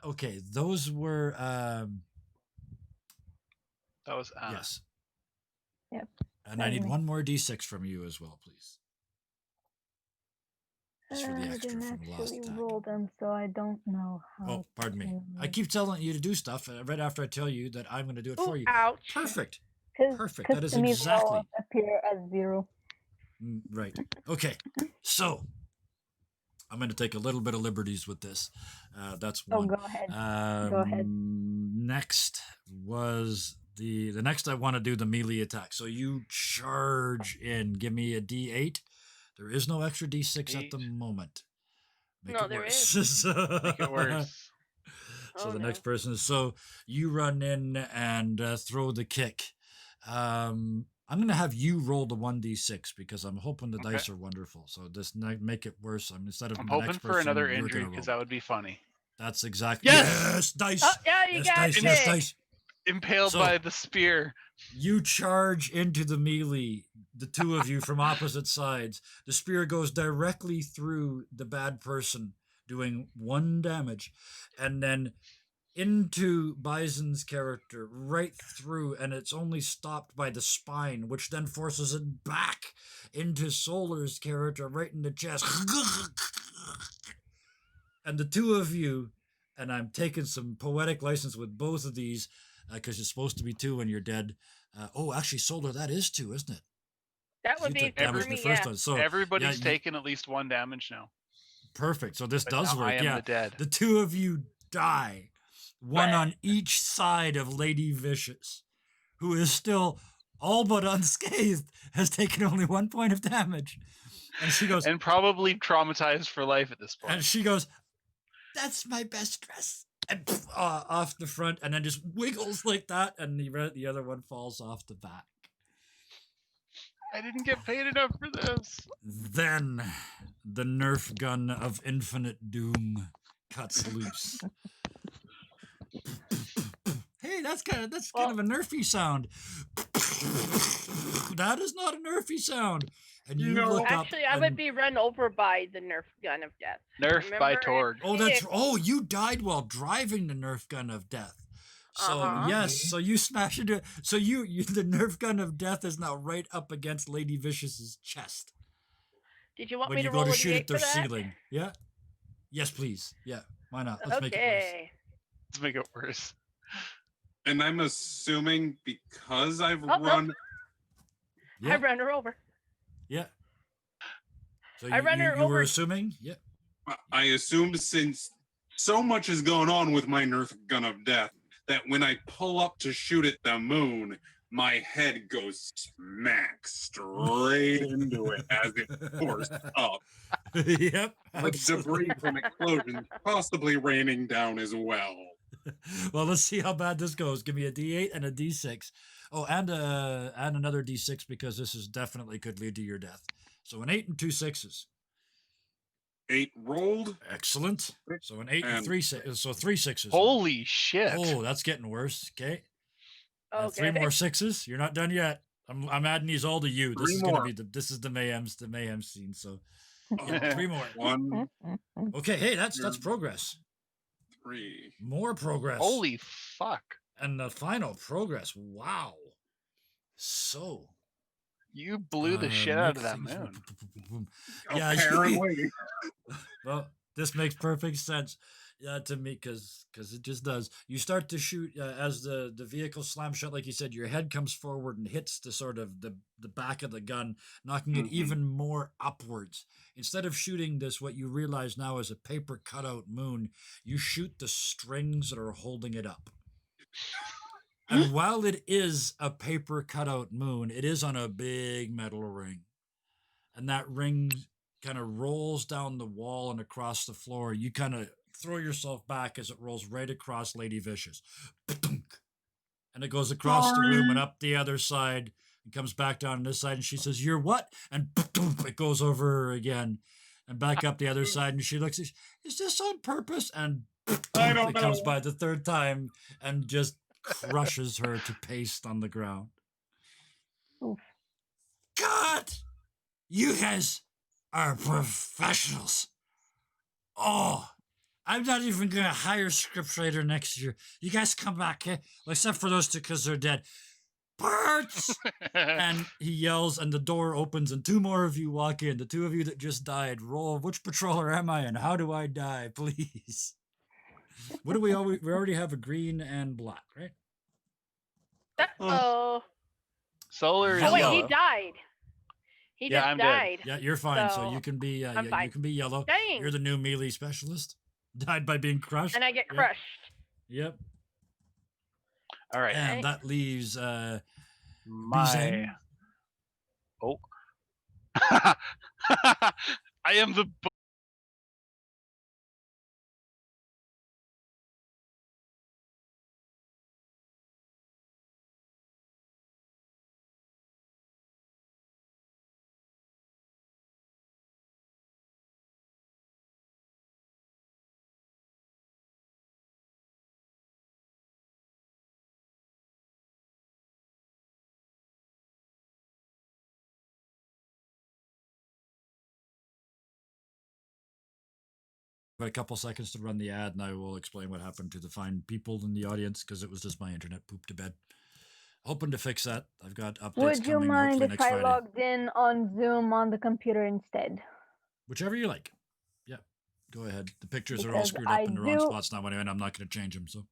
Okay, those were that was yes. Yep. And I need one more D6 from you as well, please. Just for the extra I didn't from last actually time. roll them, so I don't know how. Oh, pardon me. I keep telling you to do stuff right after I tell you that I'm going to do it for you. Ouch. Perfect. Perfect. Cause That is to me, they exactly all appear as 0. right. Okay. So I'm going to take a little bit of liberties with this. That's one. Oh, go ahead. Go ahead. Next was the next I want to do the melee attack. So you charge in. Give me a D8. There is no extra D6 at the moment. Make it there worse. is. So, Make it worse. So the next person is so you run in and throw the kick. I'm going to have you roll the 1d6 because I'm hoping the dice are wonderful. So just make it worse. Instead of I'm the hoping next for person, another you're injury gonna because roll. that would be funny. That's exactly yes dice. Oh, yeah, you yes, got dice. it. Yes, dice. Impaled by the spear. You charge into the melee, the two of you from opposite sides. The spear goes directly through the bad person, doing 1 damage, and then into Byzen's character, right through, and it's only stopped by the spine, which then forces it back into Solar's character, right in the chest. And the two of you, and I'm taking some poetic license with both of these, because it's supposed to be two when you're dead. Actually, Solar, that is two, isn't it? That would You be took damage for in the me, first yeah. one, so Everybody's yeah, taken at least 1 damage now. perfect. So this But does now work. I am Yeah, the dead. the two of you die, one Bleh. on each side of Lady Vicious, who is still all but unscathed, has taken only 1 point of damage, and she goes, And probably traumatized for life at this point. and she goes, "That's my best dress," and off the front, and then just wiggles like that, and the other one falls off the back. I didn't get paid enough for this. Then the Nerf gun of infinite doom cuts loose. Hey, that's kind of a nerfy sound. That is not a nerfy sound. And you No. look up. Actually, I would be run over by the Nerf gun of death. Nerf by Remember? Torg. Oh, that's. Oh, you died while driving the Nerf gun of death. So Uh-huh. yes, so you smash into. So you the Nerf gun of death is now right up against Lady Vicious's chest. Did you want When me you to go roll to a shoot D8 at their for that? ceiling. Yeah. Yes, please. Yeah. Why not? Let's make it worse. Okay. Let's make it worse. And I'm assuming because I've Oh, no. run. Yeah. I ran her over. Yeah. So I ran her you were over. assuming? Yeah. I assumed since so much has gone on with my Nerf gun of death that when I pull up to shoot at the moon, my head goes smack straight into it as it pours up, Yep. with debris from explosions possibly raining down as well. Well, let's see how bad this goes. Give me a D8 and a D6. Oh, and another D6 because this is definitely could lead to your death. So an 8 and 2 6s. 8 rolled. Excellent. So an 8 and And 3 6. So 3 6s. Holy shit. Oh, that's getting worse. Okay. And Okay. 3 more 6s. You're not done yet. I'm adding these all to you. This 3 is gonna more. be the mayhem scene. So yeah, 3 more. 1, Okay, hey, that's progress. 3. More progress. Holy fuck. And the final progress. Wow. So You blew the shit out of that make things- moon. Yeah, Apparently. well, this makes perfect sense. Yeah, to me, because it just does. You start to shoot as the vehicle slams shut, like you said. Your head comes forward and hits the sort of the back of the gun, knocking it Mhm. even more upwards. Instead of shooting this, what you realize now is a paper cutout moon. You shoot the strings that are holding it up. And while it is a paper cutout moon, it is on a big metal ring, and that ring kind of rolls down the wall and across the floor. You kind of throw yourself back as it rolls right across Lady Vicious. And it goes across the room and up the other side and comes back down on this side. And she says, "You're what?" And it goes over her again and back up the other side. And she looks, "Is this on purpose?" And I don't it comes know. by the third time and just crushes her to paste on the ground. Oof. God, you guys are professionals. Oh, I'm not even going to hire scriptwriter next year. You guys come back, eh? Well, except for those two because they're dead. Birds! And he yells, and the door opens, and 2 more of you walk in. The 2 of you that just died. Roll. Which patroller am I, and how do I die, please? What do we always? We already have a green and black, right? Oh. Solar is Oh wait, yellow. he died. He Yeah, just I'm dead. died. Yeah, you're fine. So, So, you can be. I'm You fine. can be yellow. Dang. You're the new melee specialist. Died by being crushed. And I get Yep. crushed. Yep. All right. And Right. that leaves My. Byzen. Oh. I am the a couple seconds to run the ad, and I will explain what happened to the fine people in the audience because it was just my internet pooped to bed. Hoping to fix that. I've got updates Would you coming mind hopefully if next I Friday. logged in on Zoom on the computer instead? Whichever you like. Yeah, go ahead. The pictures are all Because screwed up in the wrong spots now anyway, and I'm not going to change them. So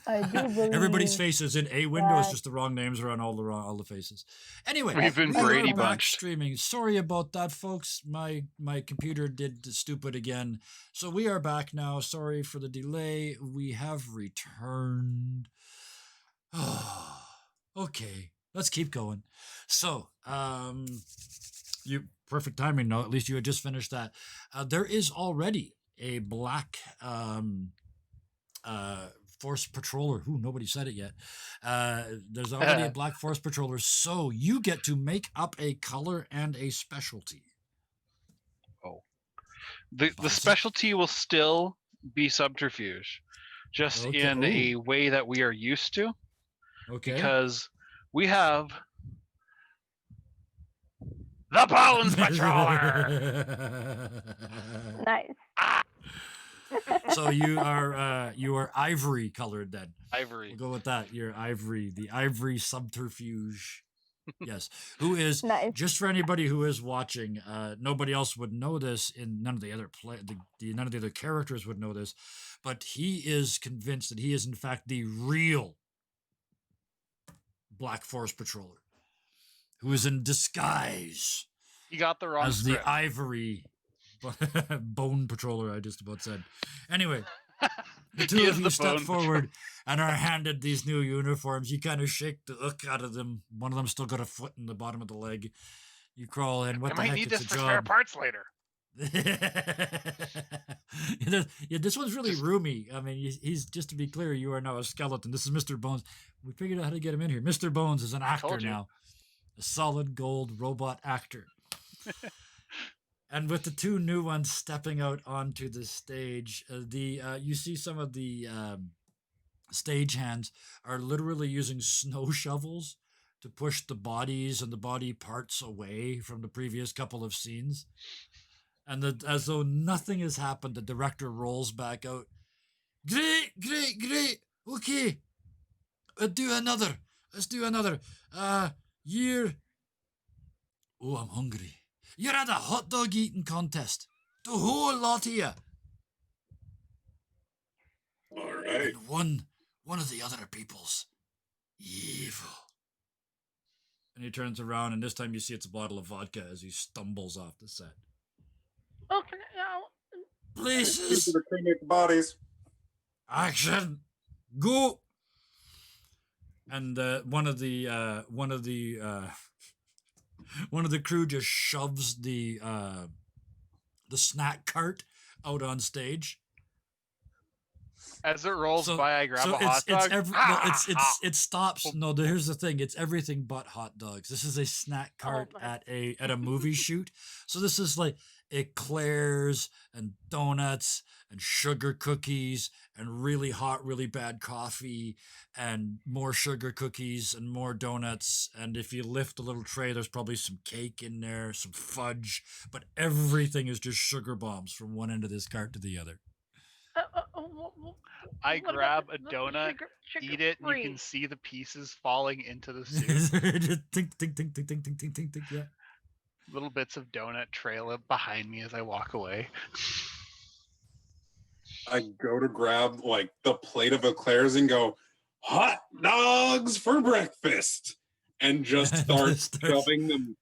I do believe everybody's face is in a window. It's that- just the wrong names are on all the faces. Anyway, We've been we Brady are back bunched. streaming. Sorry about that, folks. My computer did stupid again. So we are back now. Sorry for the delay. We have returned. Okay, let's keep going. So, you perfect timing. No, at least you had just finished that. There is already a black force patroller. Ooh, nobody said it yet. There's already a black force patroller, so you get to make up a color and a specialty. The Byzen? specialty will still be subterfuge, just Okay. in a Ooh. way that we are used to, Okay. because we have the Bones Patroller. Nice. So you are ivory colored then. Ivory. We'll go with that. You're ivory, the ivory subterfuge. Yes. Who is Nice. just for anybody who is watching, nobody else would know this, and none of the other none of the other characters would know this, but he is convinced that he is in fact the real Black Force Patroller, who is in disguise You got the wrong as the script. ivory bone patroller. I just about said. Anyway, the He two is of you the step Bone forward and are handed these new uniforms. You kind of shake the look out of them. One of them's still got a foot in the bottom of the leg. You crawl in. What I the might heck? need It's this a for spare job. parts later. Yeah, this one's really Just- roomy. I mean, he's just to be clear, you are now a skeleton. This is Mr. Bones. We figured out how to get him in here. Mr. Bones is an actor told you. now, a solid gold robot actor. And with the two new ones stepping out onto the stage, you see some of the stagehands are literally using snow shovels to push the bodies and the body parts away from the previous couple of scenes. And as though nothing has happened, the director rolls back out. Great. Okay. Let's do another. You're... Oh, I'm hungry. You're at a hot dog eating contest. The whole lot of you. All right. And one of the other people's evil. And he turns around, and this time you see it's a bottle of vodka as he stumbles off the set. Okay, now. Places, Super cremate bodies. action, go. And one of the crew just shoves the snack cart out on stage. As it rolls by, I grab a hot dog. It stops. No, here's the thing. It's everything but hot dogs. This is a snack cart my. at a movie shoot. So this is like eclairs and donuts and sugar cookies and really hot, really bad coffee and more sugar cookies and more donuts. And if you lift a little tray, there's probably some cake in there, some fudge, but everything is just sugar bombs from one end of this cart to the other. I What grab about a the donut, sugar eat it, and you free? can see the pieces falling into the soup. Just tink, tink, tink, tink, tink, tink, tink, tink, tink, yeah. Little bits of donut trail up behind me as I walk away. I go to grab like the plate of eclairs and go, hot dogs for breakfast, and just start shoving them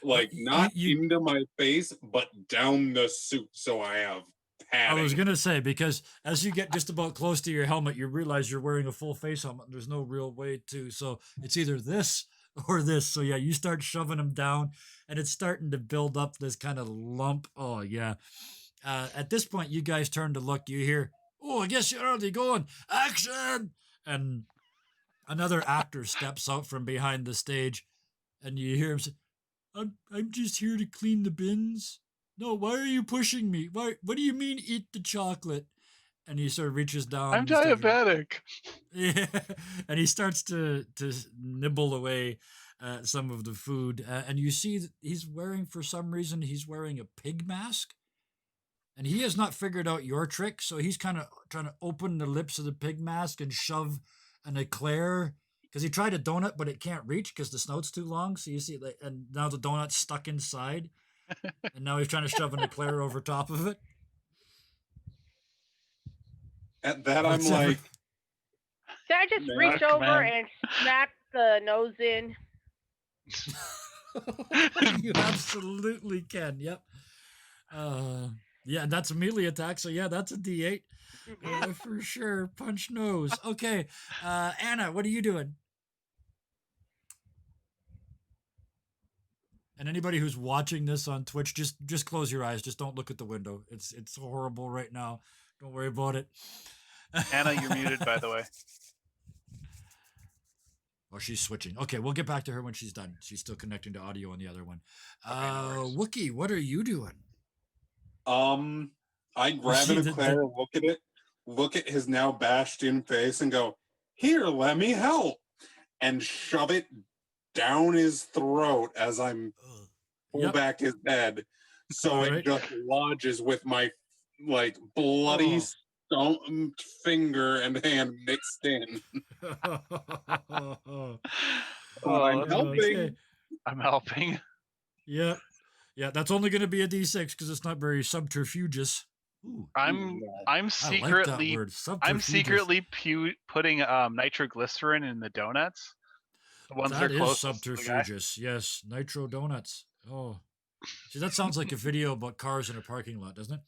like not into my face, but down the suit, so I have padding. I was gonna say, because as you get just about close to your helmet, you realize you're wearing a full face helmet. There's no real way to, so it's either this or this. So yeah, you start shoving them down, and it's starting to build up this kind of lump. Oh yeah. At this point, you guys turn to look. You hear, "Oh, I guess you're already going. Action!" And another actor steps out from behind the stage, and you hear him say, I'm just here to clean the bins. No, why are you pushing me? Why? What do you mean eat the chocolate? And he sort of reaches down. I'm and starts- diabetic. Yeah, and he starts to nibble away some of the food, and you see that he's wearing, for some reason, he's wearing a pig mask, And he has not figured out your trick, so he's kind of trying to open the lips of the pig mask and shove an eclair. Because he tried a donut, but it can't reach because the snout's too long. So you see, like, and now the donut's stuck inside. And now he's trying to shove an eclair over top of it. At that, I'm What's ever- like, Can I just Man, reach over man. and smack the nose in? You absolutely can. Yep. Yeah, that's a melee attack. So yeah, that's a D8 for sure. Punch nose. Okay, Anna, what are you doing? And anybody who's watching this on Twitch, just close your eyes. Just don't look at the window. It's horrible right now. Don't worry about it. Anna, you're muted, by the way. Oh, she's switching. Okay, we'll get back to her when she's done. She's still connecting to audio on the other one. no worries. Wookie, what are you doing? I grab see an the- eclair, look at it, look at his now bashed in face, and go, "Here, let me help," and shove it down his throat as I'm pull Yep. back his head, so All it right. just lodges with my like bloody stone finger and hand mixed in. Oh, I'm that's helping. okay. I'm helping. Yeah. Yeah, that's only going to be a D6 because it's not very subterfugeous. Ooh, I'm I like that secretly word. I'm Subterfugeous. secretly putting nitroglycerin in the donuts. The ones That that are is closest to the guy. subterfugeous. Yes, nitro donuts. Oh, see, that sounds like a video about cars in a parking lot, doesn't it?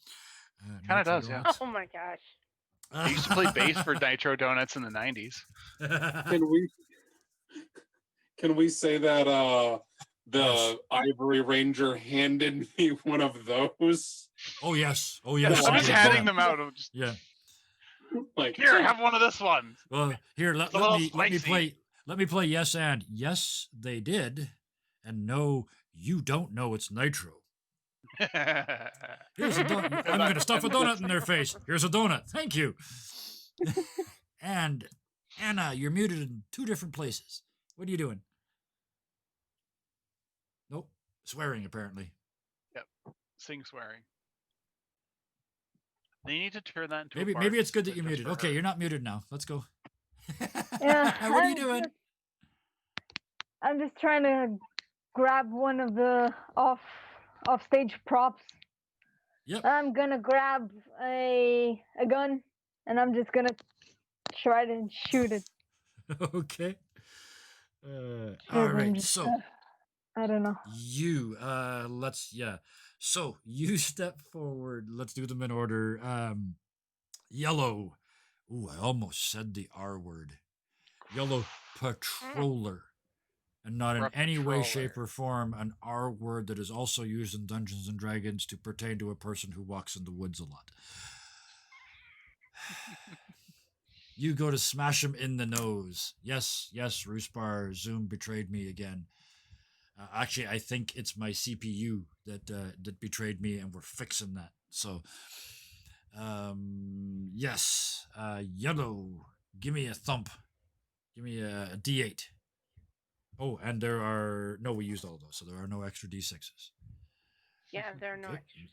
Kinda Nitro does, yeah. donuts. Oh my gosh. I used to play bass for Nitro Donuts in the 90s. Can we say that the Yes. Ivory Ranger handed me one of those? Oh yes. Oh yes. I'm he just did handing that. them out. I'm just, Yeah. Like, here, have one of this one. Well, here let It's a little me spicy. let me play yes and yes they did, and no you don't know it's nitro. Here's a donut. I'm going to stuff a donut in their face. Here's a donut. Thank you. And Anna, you're muted in 2 different places. What are you doing? Nope. Swearing, apparently. Sing swearing. They need to turn that into Maybe a it's good that just you're muted. for Okay, her. you're not muted now. Let's go. Yeah, What are you doing? I'm just trying to grab one of the off stage props. Yep. I'm gonna grab a gun and I'm just gonna try to shoot it. Okay. Sure, All I'm right. just, So I don't know. you So you step forward. Let's do them in order. Yellow. Ooh, I almost said the R word. Yellow patroller. And not in any way, shape, or form an R word that is also used in Dungeons and Dragons to pertain to a person who walks in the woods a lot. You go to smash him in the nose. Yes, Roosbar, Zoom betrayed me again. Actually, I think it's my CPU that betrayed me, and we're fixing that. So, yes, yellow. Give me a thump. Give me a D8. Oh, and we used all of those, so there are no extra D6s. Yeah, there are no Okay. extras.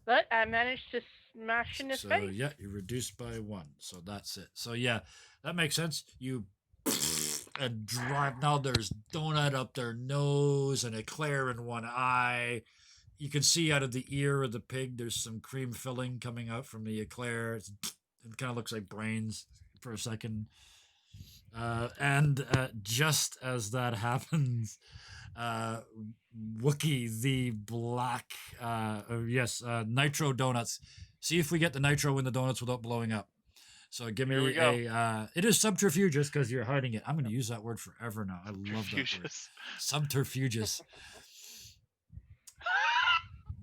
But I managed to smash in his So face. yeah, you reduced by 1. So that's it. So yeah, that makes sense. You and drive. Now there's donut up their nose and eclair in one eye. You can see out of the ear of the pig there's some cream filling coming out from the eclair. It kind of looks like brains for a second. And just as that happens, Wookie, the black, nitro donuts. See if we get the nitro in the donuts without blowing up. So give Here we me go. it is subterfugeous because you're hiding it. I'm going to use that word forever now. I love that word. Confucius. Subterfugeous.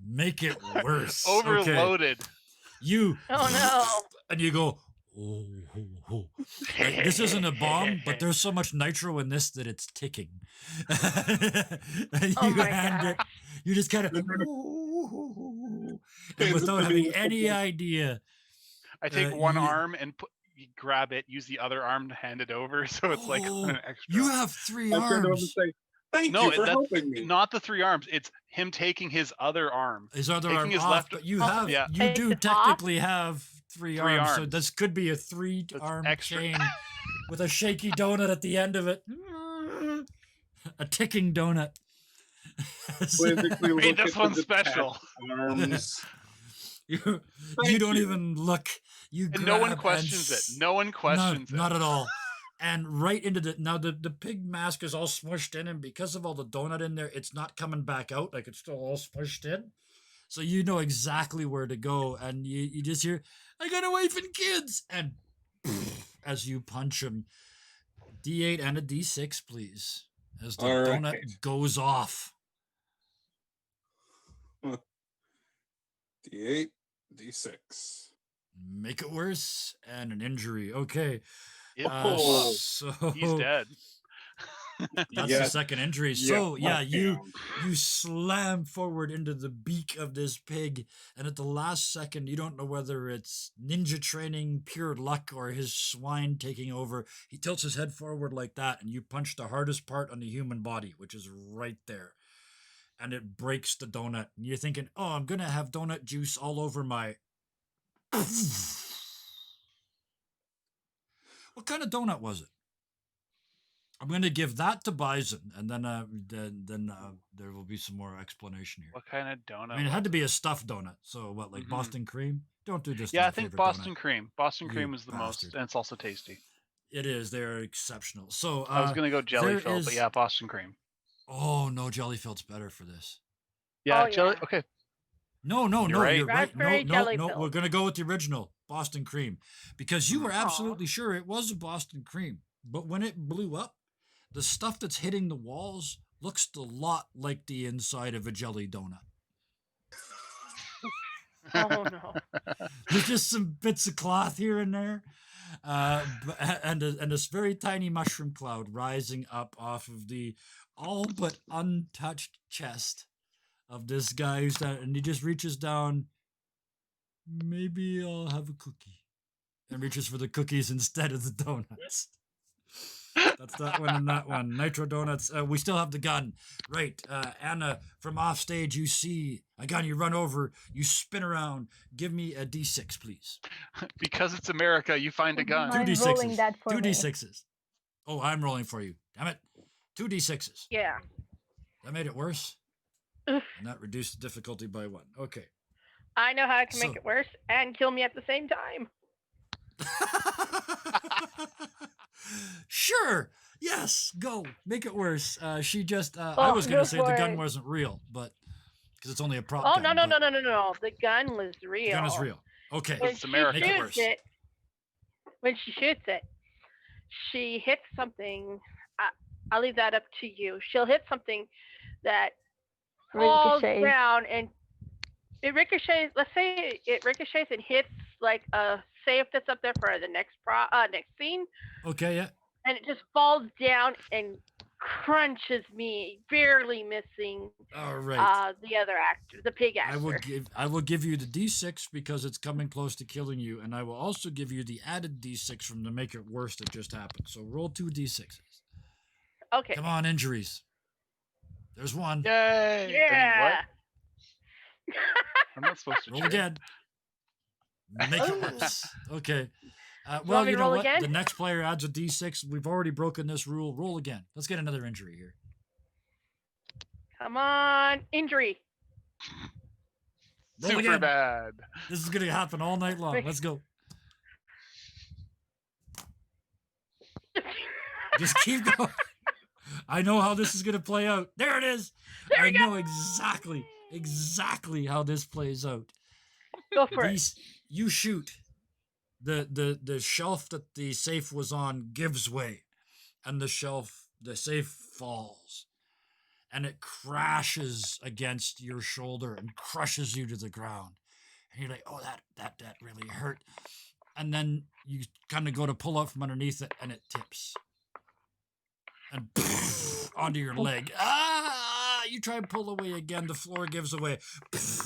Make it worse. Okay. Overloaded. You. Oh no. And you go, oh. Like, this isn't a bomb, but there's so much nitro in this that it's ticking. And Oh you my hand it, gosh. you just kind of, and without having any idea. I take one you- arm and you grab it, use the other arm to hand it over, so it's like Oh, an extra. You have 3 I turned over and arms. say, Thank No, you for that's helping me. not the 3 arms. It's him taking his other arm. His other Taking arm his off, left- but you Oh, have yeah. you Takes do it off? technically have three 3 arms, so arms. this could be a 3-arm extra. chain with a shaky donut at the end of it. A ticking donut. Quizzically Wait, look this at one's the special. arms. you Thank don't you. even look. You And grab no one and questions it. No one questions it. Not at all. And right into the pig mask is all smushed in, and because of all the donut in there, it's not coming back out. Like, it's still all smushed in. So you know exactly where to go, and you just hear, "I got a wife and kids," and as you punch him, D8 and a D6, please, as the All donut right. goes off. D8, D6. Make it worse, and an injury. Okay. It Uh, blew up. so He's dead. that's the Yes. second injury. Yes, So yeah, I you am. you slam forward into the beak of this pig, and at the last second, you don't know whether it's ninja training, pure luck, or his swine taking over. He tilts his head forward like that, and you punch the hardest part on the human body, which is right there. And it breaks the donut. And you're thinking, oh, I'm gonna have donut juice all over my. What kind of donut was it? I'm going to give that to Byzen, and then there will be some more explanation here. What kind of donut? I mean, it had was to be a stuffed donut. So what, like Mhm. Boston cream? Don't do this. to Yeah, my I think favorite Boston donut. cream. Boston You cream is the most, bastard. and it's also tasty. It is. They're exceptional. So I was gonna go jelly there filled, but is- yeah, Boston cream. Oh no, jelly-filled's better for this. Yeah, Oh, jelly. yeah. Okay, No, no, You're no. right. You're right. No, Raspberry no, jelly no. filled. We're gonna go with the original Boston cream because you were Aw. absolutely sure it was a Boston cream, but when it blew up, the stuff that's hitting the walls looks a lot like the inside of a jelly donut. Oh no. There's just some bits of cloth here and there, and this very tiny mushroom cloud rising up off of the all but untouched chest of this guy who's down, and he just reaches down. Maybe I'll have a cookie, and reaches for the cookies instead of the donuts. That's that one and that one. Nitro Donuts. We still have the gun. Right. Anna, from off stage, you see a gun. You run over. You spin around. Give me a D6, please. because it's America, you find a gun. Two I'm D6s. rolling that for Two me. D6s. Oh, I'm rolling for you. Damn it. 2 D6s. Yeah. That made it worse. Oof. And that reduced the difficulty by 1. Okay. I know how I can So- make it worse and kill me at the same time. Sure. Yes. Go. Make it worse. She just. I Oh, was gonna go say the for gun it. wasn't real, but because it's only a prop. Oh gun, no no no but no no no! The gun was The real. gun is real. Okay. When It's she America. Make it shoots worse. it, when she shoots it, she hits something. I'll leave that up to you. She'll hit something that falls Ricochet. down and it ricochets. Let's say it ricochets and hits like a safe that's up there for the next next scene, Okay. Yeah. and it just falls down and crunches me, barely missing All right. the other actor, the pig actor. I will give you the D6 because it's coming close to killing you, and I will also give you the added D6 from the make it worse that just happened. So roll 2 D6s. Okay. Come on, injuries. There's one. Yay! I mean, Yeah. what? I'm not supposed to Roll cheer. again. Make it worse. Okay. want Well, me you to know roll what? again? The next player adds a D6. We've already broken this rule. Roll again. Let's get another injury here. Come on, injury. Roll Super again. bad. This is going to happen all night long. Wait. Let's go. Just keep going. I know how this is going to play out. There it is. There I we go. know exactly how this plays out. Go for it. These, you shoot. The shelf that the safe was on gives way, and the safe falls, and it crashes against your shoulder and crushes you to the ground. And you're like, oh, that really hurt. And then you kind of go to pull out from underneath it, and it tips. And onto your leg. You try and pull away again. The floor gives away.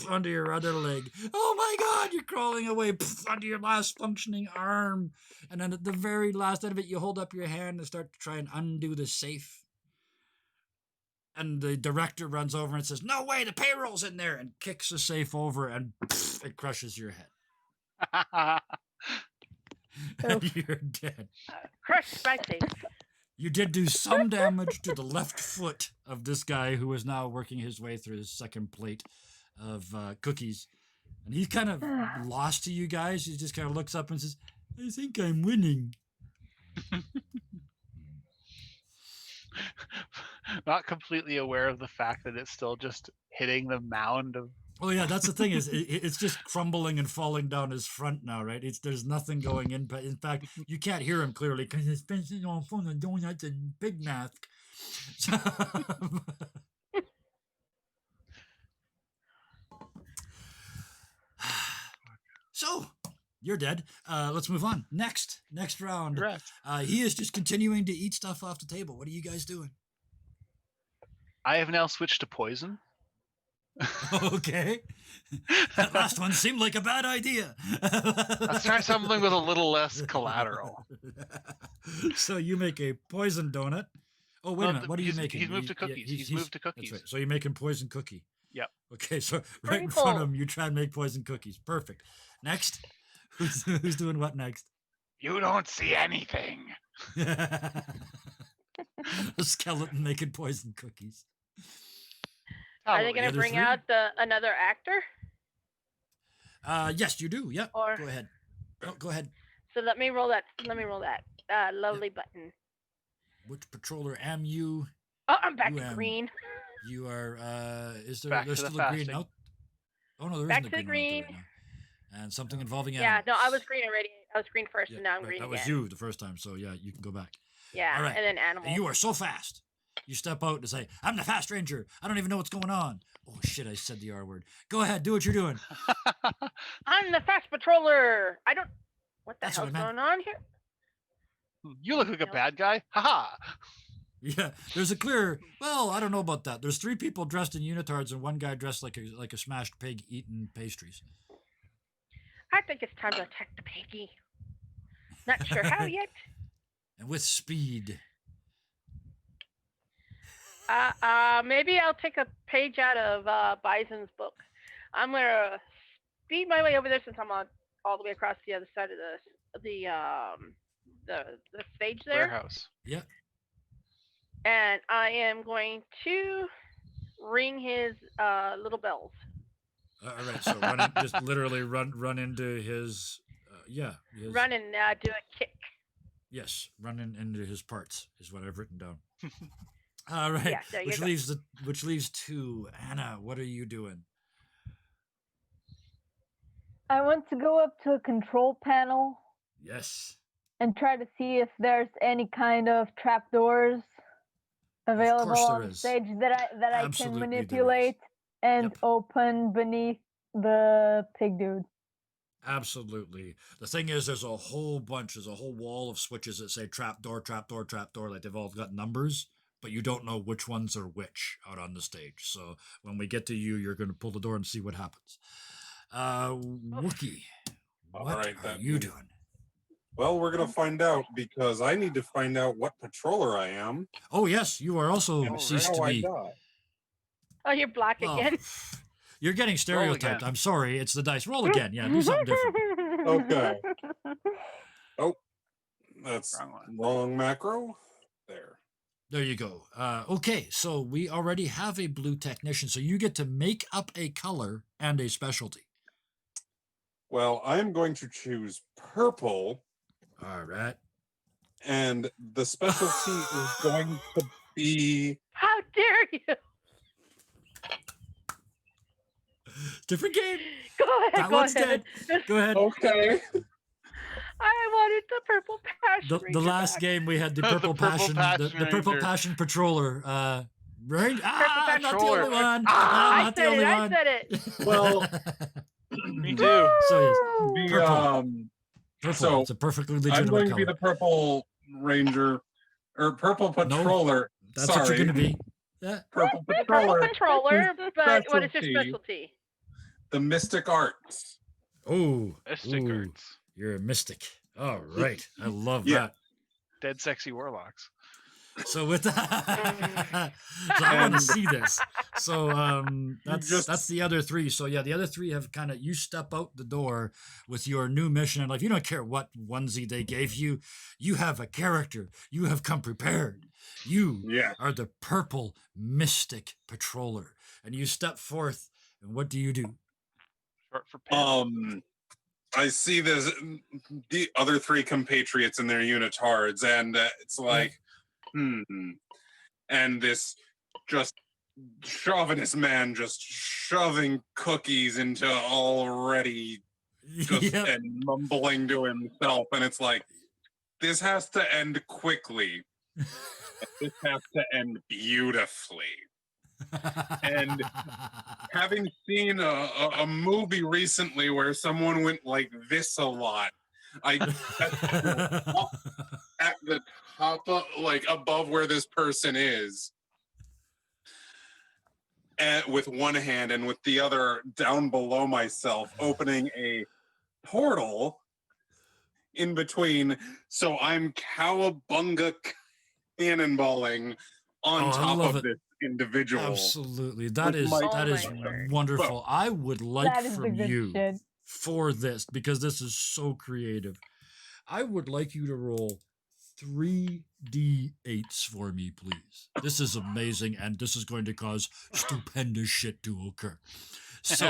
Onto your other leg. Oh my God, you're crawling away. Onto your last functioning arm. And then at the very last end of it, you hold up your hand and start to try and undo the safe. And the director runs over and says, "No way, the payroll's in there," and kicks the safe over, and it crushes your head. And you're dead. Crushed my face. You did do some damage to the left foot of this guy who is now working his way through his second plate of cookies. And he's kind of lost to you guys. He just kind of looks up and says, "I think I'm winning." Not completely aware of the fact that it's still just hitting the mound of. Oh yeah, that's the thing is it's just crumbling and falling down his front now, right? There's nothing going in, but in fact you can't hear him clearly because it's been on phone and donuts and pig mask. So you're dead. Let's move on. Next round. He is just continuing to eat stuff off the table. What are you guys doing? I have now switched to poison. Okay. That last one seemed like a bad idea. Let's try something with a little less collateral. So you make a poison donut. Oh, wait a minute. What are you making? He's moved to cookies. He's moved to cookies. That's right. So you're making poison cookie. Yep. Okay, so right in front of him, you try and make poison cookies. Perfect. Next. Who's doing what next? You don't see anything. A skeleton making poison cookies. Are they going to bring out another actor? Yes, you do. Yep. Or... Go ahead. Oh, go ahead. So let me roll that. Lovely button. Which patroller am you? Oh, I'm back to green. You are. Is there? Back There's to still the a green fasting. out. Oh no, there Back isn't to a the green. Out green. there right now. And something involving Yeah, animals. no, I was green already. I was green first, Yeah, and now I'm right, green that again. was you the first time, so yeah, you can go back. Yeah, All right. and then animals. You are so fast. You step out to say, "I'm the fast ranger. I don't even know what's going on." Oh shit! I said the R word. Go ahead, do what you're doing. I'm the fast patroller. I don't. What the That's what hell's I meant. going on here? You look like a bad guy. Haha. Yeah, there's a clear. Well, I don't know about that. There's 3 people dressed in unitards and 1 guy dressed like a smashed pig eating pastries. I think it's time to attack the piggy. Not sure how yet. And with speed. Maybe I'll take a page out of Byzen's book. I'm gonna speed my way over there since I'm all the way across the other side of the stage there. Warehouse. Yeah. And I am going to ring his little bells. All right, so just literally run into his. His, run and do a kick. Yes, run into his parts is what I've written down. All right, Yeah, there you go. which leaves 2. Anna, what are you doing? I want to go up to a control panel Yes. and try to see if there's any kind of trapdoors available on there the is. stage that I Absolutely can there manipulate and Yep. open beneath the pig dude. Absolutely. The thing is, there's a whole wall of switches that say trapdoor, trapdoor, trapdoor. Like they've all got numbers, but you don't know which ones are which out on the stage. So when we get to you, you're going to pull the door and see what happens. Wookie, what right, are then. you doing? Well, we're going to find out because I need to find out what patroller I am. Oh, yes, you are also and ceased to how I be. die. Oh, you're black Well, again. you're getting stereotyped. again. I'm sorry. It's the dice. Roll again. Yeah, do something different. Okay. Oh, that's Wrong one. wrong macro. There. There you go. Okay, so we already have a blue technician, so you get to make up a color and a specialty. Well, I'm going to choose purple, All right. and the specialty is going to be. How dare you? Different game. Go ahead. That Go one's ahead. dead. Go ahead. Okay. I wanted the purple passion. The Ranger last back. game we had the The purple Purple passion, Passion the purple Ranger. passion patroller. Right? I'm not the Patroller. only one. Ah, I'm I not the said only it. I one. said it. Well, Me too. So yes, the, Purple. Purple. So, It's a perfectly I'm legitimate going to color. be the purple ranger or purple patroller. That's Sorry, what you're going to be. Yeah. Purple Purple patroller. controller, but what is your Specialty. specialty? The mystic arts. Oh, Stickers. you're a mystic. All right. I love Yeah. that. Dead sexy warlocks. So with that, so I want to see this. So that's the other three. So yeah, the other three have kind of, you step out the door with your new mission, and like you don't care what onesie they gave you, you have a character. You have come prepared. You Yeah. are the purple mystic patroller, and you step forth. And what do you do? Short for pale. I see this the other three compatriots in their unitards, and it's like, and this just chauvinist man just shoving cookies into already just Yep. and mumbling to himself, and it's like, this has to end quickly. This has to end beautifully. And having seen a movie recently where someone went like this a lot, I at the top of, like above where this person is, and with one hand and with the other down below myself, opening a portal in between, so I'm cowabunga cannonballing on top of this individual. Absolutely. That with is my- that is Oh my word. wonderful. I would like That is the from good you shit. for this, because this is so creative. I would like you to roll 3d8s for me, please. This is amazing, and this is going to cause stupendous shit to occur. So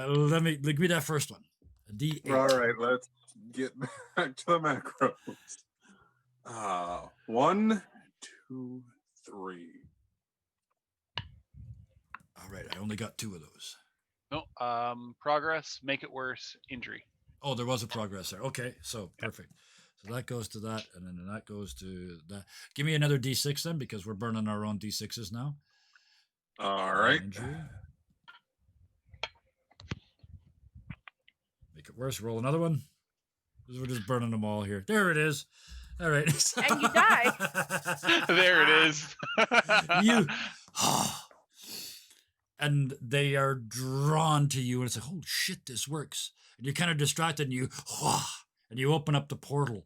let me give me that first one. A D8. All right, let's get back to the macros. 1, 2, 3. All right, I only got 2 of those. No, progress, make it worse, injury. Oh, there was a progress there. Okay, so perfect. So that goes to that, and then that goes to that. Give me another D6 then, because we're burning our own D6s now. All right. Injury. Make it worse. Roll another one. We're just burning them all here. There it is. All right. And you die. There it is. You. And they are drawn to you, and it's like, oh shit, this works. And you're kind of distracted, and you open up the portal.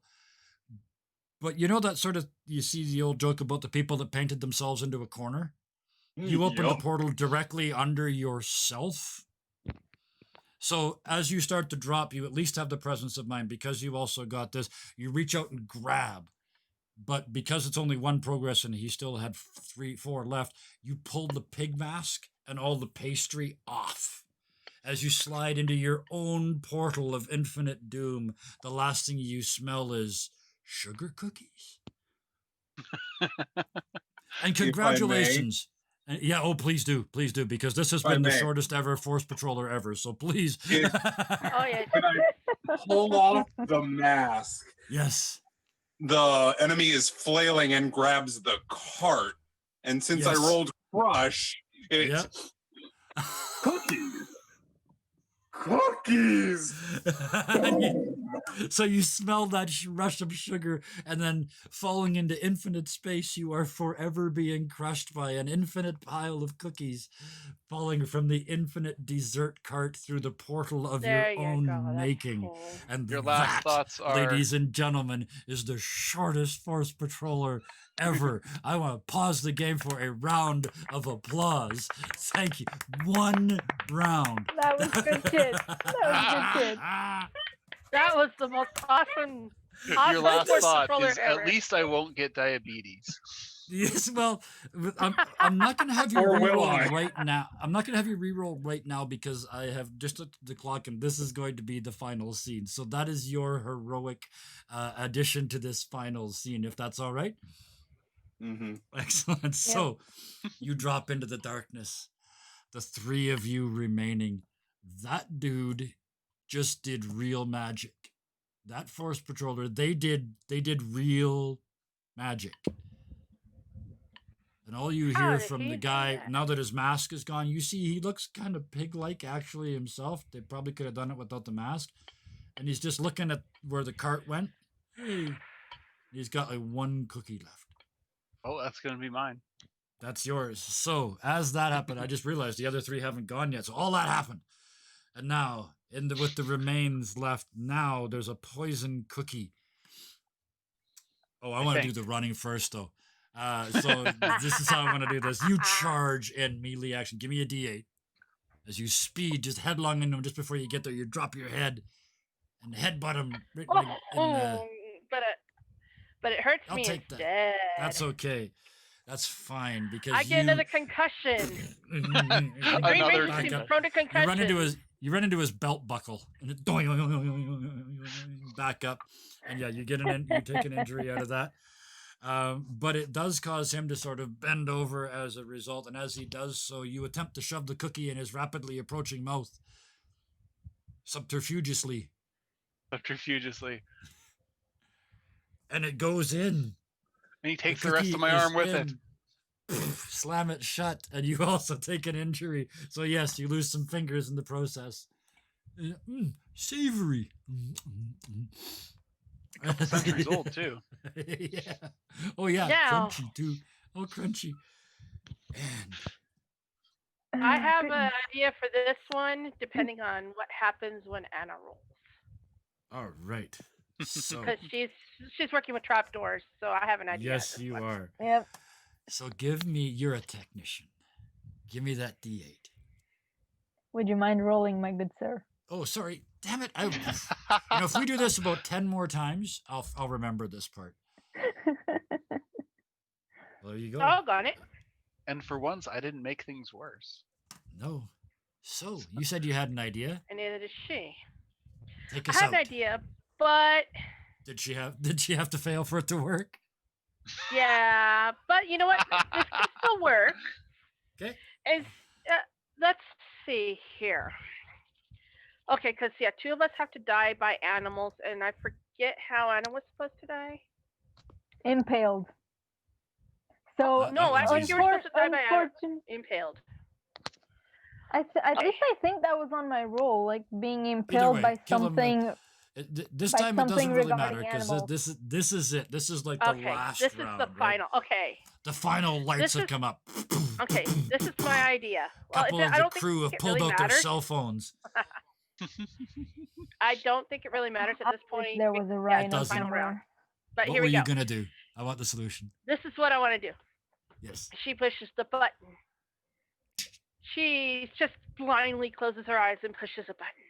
But you know that sort of, you see the old joke about the people that painted themselves into a corner? You open the portal directly under yourself. So as you start to drop, you at least have the presence of mind, because you also got this. You reach out and grab. But because it's only one progress and he still had 4 left, you pull the pig mask and all the pastry off. As you slide into your own portal of infinite doom, the last thing you smell is sugar cookies. And congratulations. And yeah, oh, please do, because this has been the shortest ever Force Patroller ever. So please. Oh yeah. When I pull off the mask, Yes. the enemy is flailing and grabs the cart. And since I rolled crush, it's cookies. Cookies. So you smell that rush of sugar, and then falling into infinite space, you are forever being crushed by an infinite pile of cookies falling from the infinite dessert cart through the portal of There your you own go. That's making. cool. And Your last that, thoughts are, ladies and gentlemen, is the shortest Force Patroller ever. I want to pause the game for a round of applause. Thank you. 1 round. That was good shit. That was good shit. That was the most awesome. your last Force thought Patroller is, ever. at least I won't get diabetes. Yes, well, I'm not going to have you Or will reroll I? right now. I'm not going to have you reroll right now, because I have just looked at the clock, and this is going to be the final scene. So that is your heroic addition to this final scene, if that's all right. Mm-hmm. Excellent. So you drop into the darkness. The 3 of you remaining. That dude just did real magic. That Force Patroller, they did real magic. And all you How hear did from he the do guy, that? now that his mask is gone, you see he looks kind of pig-like actually himself. They probably could have done it without the mask. And he's just looking at where the cart went. Hey. He's got like 1 cookie left. Oh, that's going to be mine. That's yours. So as that happened, I just realized the other 3 haven't gone yet. So all that happened. And now, with the remains left, now there's a poison cookie. Oh, I want to do the running first, though. So this is how I want to do this. You charge in melee action. Give me a D8. As you speed just headlong into him just before you get there, you drop your head and headbutt him. Right but it hurts I'll me take that. instead. That's okay. That's fine because I get another concussion. Green Another Ranger seems back up. prone to concussion. You run into his belt buckle and it back up, and yeah, you take an injury out of that. But it does cause him to sort of bend over as a result, and as he does so, you attempt to shove the cookie in his rapidly approaching mouth, subterfugiously, and it goes in. And he takes the rest of my arm with it. Slam it shut, and you also take an injury. So yes, you lose some fingers in the process. Savory. A couple centuries old too. Yeah. Oh yeah, Now, crunchy too. Oh, crunchy. And I have an idea for this one, depending on what happens when Anna rolls. all right. So Because she's working with trapdoors, so I have an idea. yes, you are. Yep. So you're a technician. Give me that D8. Would you mind rolling, my good sir? Oh, sorry. Damn it. If we do this about 10 more times, I'll remember this part. Well, there you go. Oh, got it. And for once, I didn't make things worse. No. So, you said you had an idea. And neither does she. Take I us have out. an idea, but Did she have to fail for it to work? yeah, but you know what? This can still work. Okay. Let's see here. Okay, because yeah, 2 of us have to die by animals, and I forget how Anna was supposed to die. Impaled. So No, I think you were supposed to die by impaled. At least I think that was on my roll, like being impaled way, by kill him, something. This By time it doesn't something really regarding matter because animals. this is it. This is like the Okay, last this is round. the right? final. Okay, The final lights This have is- come up. okay, this is my idea. A couple I of the don't crew have think it pulled really out their matters. cell phones. I don't think it really matters at this point. There was a Yeah, rhino doesn't. final round. somewhere. But What here were we go. you gonna do? I want the solution. This is what I want to do. Yes. She pushes the button. She just blindly closes her eyes and pushes a button.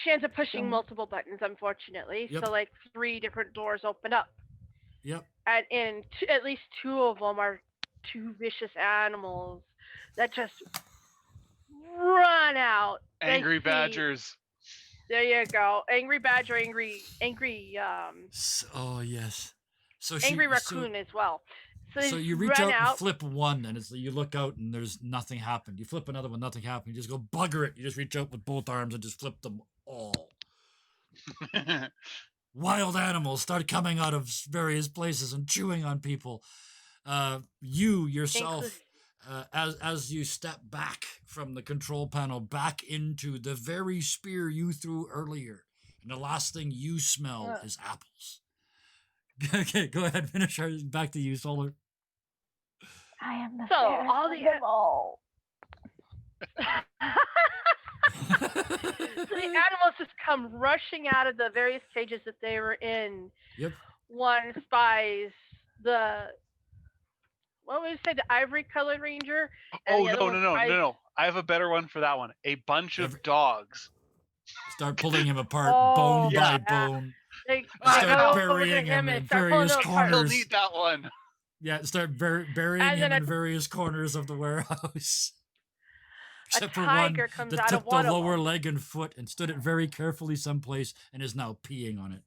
She ends up pushing multiple buttons, unfortunately. Yep. So like 3 different doors open up, Yep. and at least 2 of them are 2 vicious animals that just run out. They Angry see- badgers. There you go. Angry badger, angry Oh yes. So angry raccoon as well. So, So they you reach run out and flip one, and you look out and there's nothing happened. You flip another one, nothing happened. You just go bugger it. You just reach out with both arms and just flip them all. Wild animals start coming out of various places and chewing on people. You yourself, as you step back from the control panel back into the very spear you threw earlier, and the last thing you smell is apples. Okay, go ahead, finish her. Back to you, Solar. I am the So, fairest all of the- them all. So the animals just come rushing out of the various cages that they were in. Yep. One spies what would you say, the ivory-colored ranger? And Oh the other one spies- no! I have a better one for that one. A bunch of dogs. Start pulling him apart, Oh, bone yeah. by bone. They Start go over to burying him and in start pulling various him apart. You'll corners. need that one. Yeah, start burying And him then in various corners of the warehouse. A Except for one tiger comes that out took of the one of lower them. leg and foot and stood it very carefully someplace and is now peeing on it.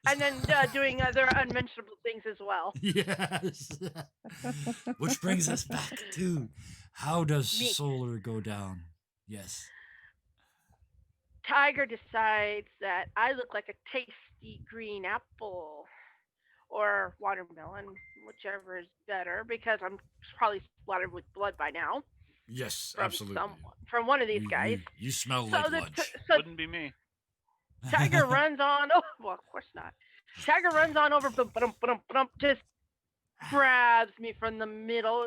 And then doing other unmentionable things as well. Yes. Which brings us back to how does Me. Solar go down? Yes. Tiger decides that I look like a tasty green apple or watermelon, whichever is better, because I'm probably splattered with blood by now Yes, from absolutely. from one of these guys. You smell So like the lunch. so Wouldn't be me. Tiger runs on. Oh, well, of course not. Tiger runs on over, just grabs me from the middle,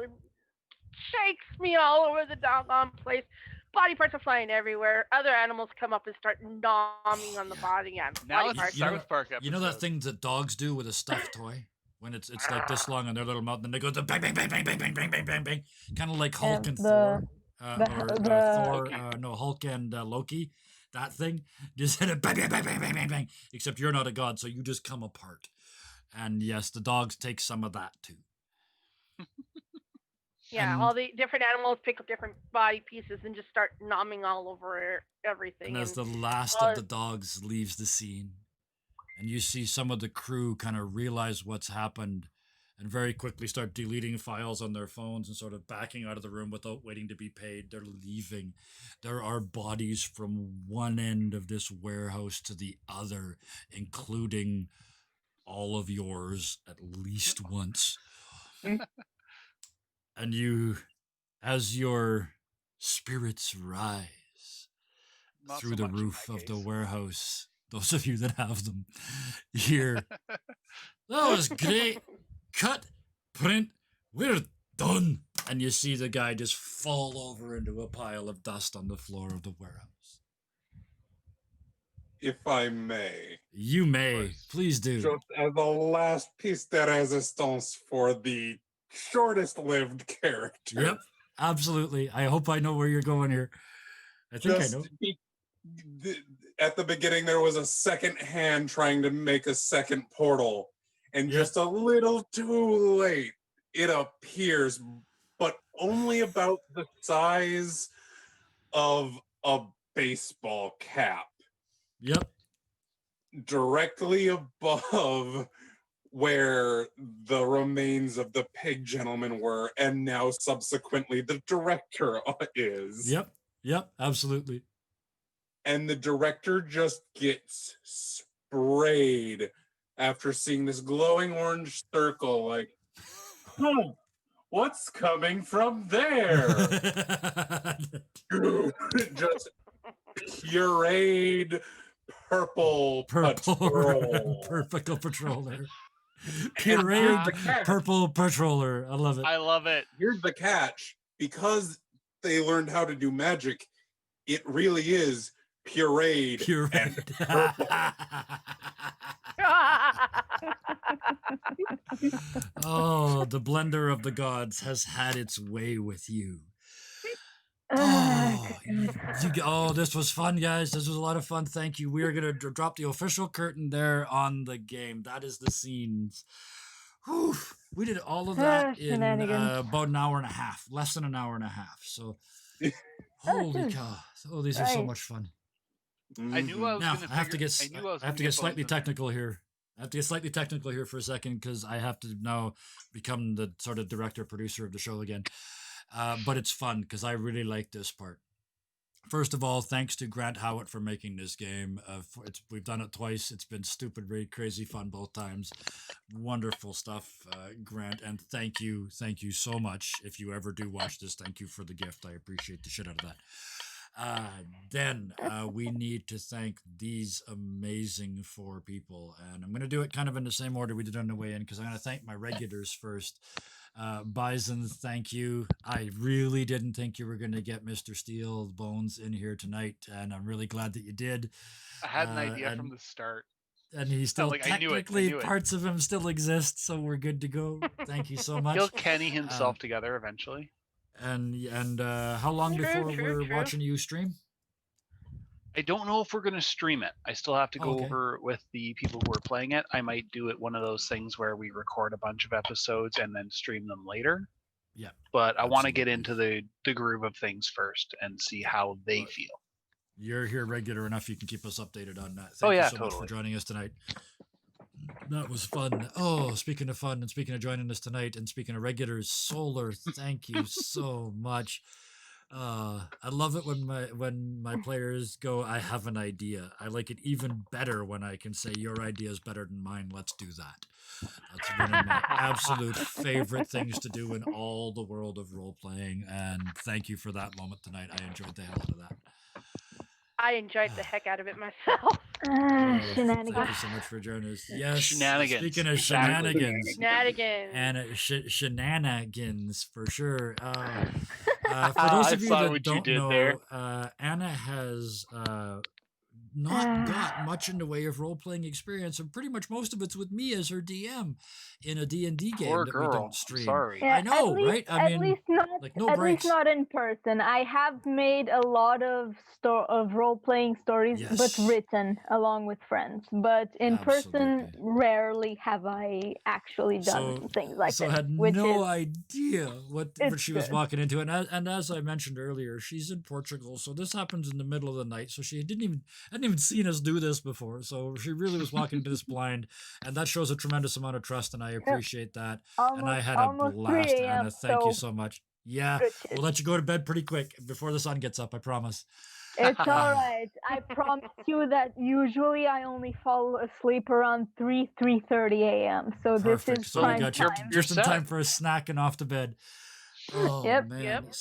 shakes me all over the doggone place, body parts are flying everywhere. Other animals come up and start gnawing on the body and Now body it's a parts. South Park episode. You know that thing that dogs do with a stuffed toy? When it's like this long on their little mouth, and they go the bang bang bang bang bang bang bang bang bang bang, kind of like Hulk and Thor, Thor, no Hulk and Loki, that thing just hit it bang bang bang bang bang bang bang. Except you're not a god, so you just come apart. And yes, the dogs take some of that too. Yeah, And- all the different animals pick up different body pieces and just start nomming all over everything. And as the last of the dogs leaves the scene, and you see some of the crew kind of realize what's happened and very quickly start deleting files on their phones and sort of backing out of the room without waiting to be paid. They're leaving. There are bodies from one end of this warehouse to the other, including all of yours at least once. And you, as your spirits rise Not through so the much in roof my of the case. warehouse, those of you that have them, hear, that was great. Cut, print, we're done. And you see the guy just fall over into a pile of dust on the floor of the warehouse. If I may, You may. course. Please do. just as a last piece de resistance for the shortest lived character. Yep, absolutely. I hope I know where you're going here. I think I know. At the beginning, there was a second hand trying to make a second portal, and Yeah. just a little too late, it appears, but only about the size of a baseball cap, Yep. directly above where the remains of the pig gentleman were, and now subsequently the director is. Yep. Yep. Absolutely. And the director just gets sprayed after seeing this glowing orange circle, like, huh, what's coming from there? Just pureed purple patrol. Purple patroller. Here's Pureed the catch. purple patroller. I love it. I love it. Here's the catch. Because they learned how to do magic, it really is pureed. Pureed. Oh, the blender of the gods has had its way with you. Oh, this was fun, guys. This was a lot of fun. Thank you. We are going to drop the official curtain there on the game. That is the scenes. Whew. We did all of that in about an hour and a half, less than an hour and a half. So, holy cow. Oh, these are so much fun. I knew I was Now, going to I have to get slightly bones in there. technical here. I have to get slightly technical here for a second because I have to now become the sort of director producer of the show again. But it's fun because I really like this part. First of all, thanks to Grant Howitt for making this game. We've done it twice. It's been stupid, really crazy fun both times. Wonderful stuff, Grant. And thank you so much. If you ever do watch this, thank you for the gift. I appreciate the shit out of that. Then we need to thank these amazing 4 people. And I'm going to do it kind of in the same order we did on the way in because I'm going to thank my regulars first. Byzen, thank you. I really didn't think you were going to get Mr. Steel Bones in here tonight, and I'm really glad that you did. I had an idea from the start. And he still I knew it. technically parts of him still exist, so we're good to go. Thank you so much. He'll Kenny himself together eventually. And how long before we're watching you stream? I don't know if we're going to stream it. I still have to go Okay. over with the people who are playing it. I might do it one of those things where we record a bunch of episodes and then stream them later. Yeah. But I want to get absolutely. into the groove of things first and see how they feel. You're here regular enough. You can keep us updated on that. Oh, Thank yeah, you so much totally. for joining us tonight. That was fun. Oh, speaking of fun and speaking of joining us tonight and speaking of regulars, Solar, thank you so much. I love it when my players go, I have an idea. I like it even better when I can say your idea is better than mine. Let's do that. That's one of my absolute favorite things to do in all the world of role playing. And thank you for that moment tonight. I enjoyed the hell out of that. I enjoyed the heck out of it myself. Oh, thank Shenanigans. you so much for joining us. Yes, Shenanigans, speaking of exactly. shenanigans, Shenanigans. and shenanigans for sure. For those I of you saw that what you don't did there. know, Anna has not got much in the way of role-playing experience, and pretty much most of it's with me as her DM in a D&D game Poor that we girl. don't I'm stream. sorry. Yeah, I know, right? I at mean, least not like no at least breaks. not in person. I have made a lot of role playing stories, but Yes. written along with friends. But in person, Absolutely. rarely have I actually done things like So this, had which no is idea what it's she was good. walking into, and as I mentioned earlier, she's in Portugal, so this happens in the middle of the night. So she hadn't even seen us do this before, so she really was walking into this blind, and that shows a tremendous amount of trust, and I appreciate that. And I had a Almost 3 blast, a.m. Anna. Thank you So so much. Yeah, Richard, we'll let you go to bed pretty quick before the sun gets up. I promise. it's all right. I promise you that usually I only fall asleep around 3:30 a.m. So Perfect. this is So we prime got you time. You're just in time set. for a snack and off to bed. Oh Yep. man. Yep.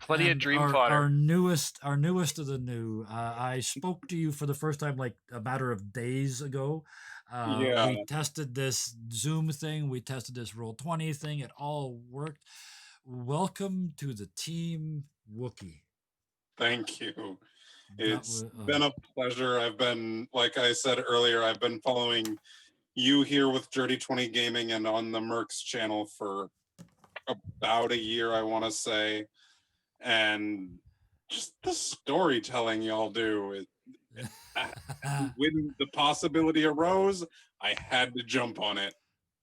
Plenty of And dream our fodder. newest of the new. I spoke to you for the first time like a matter of days ago. Yeah, We tested this Zoom thing. We tested this Roll20 thing. It all worked. Welcome to the team, Wookie. thank you. That It's was been a pleasure. I've been, like I said earlier, I've been following you here with Dirty 20 Gaming and on the Mercs channel for about a year, I want to say. And just the storytelling y'all do. When the possibility arose, I had to jump on it.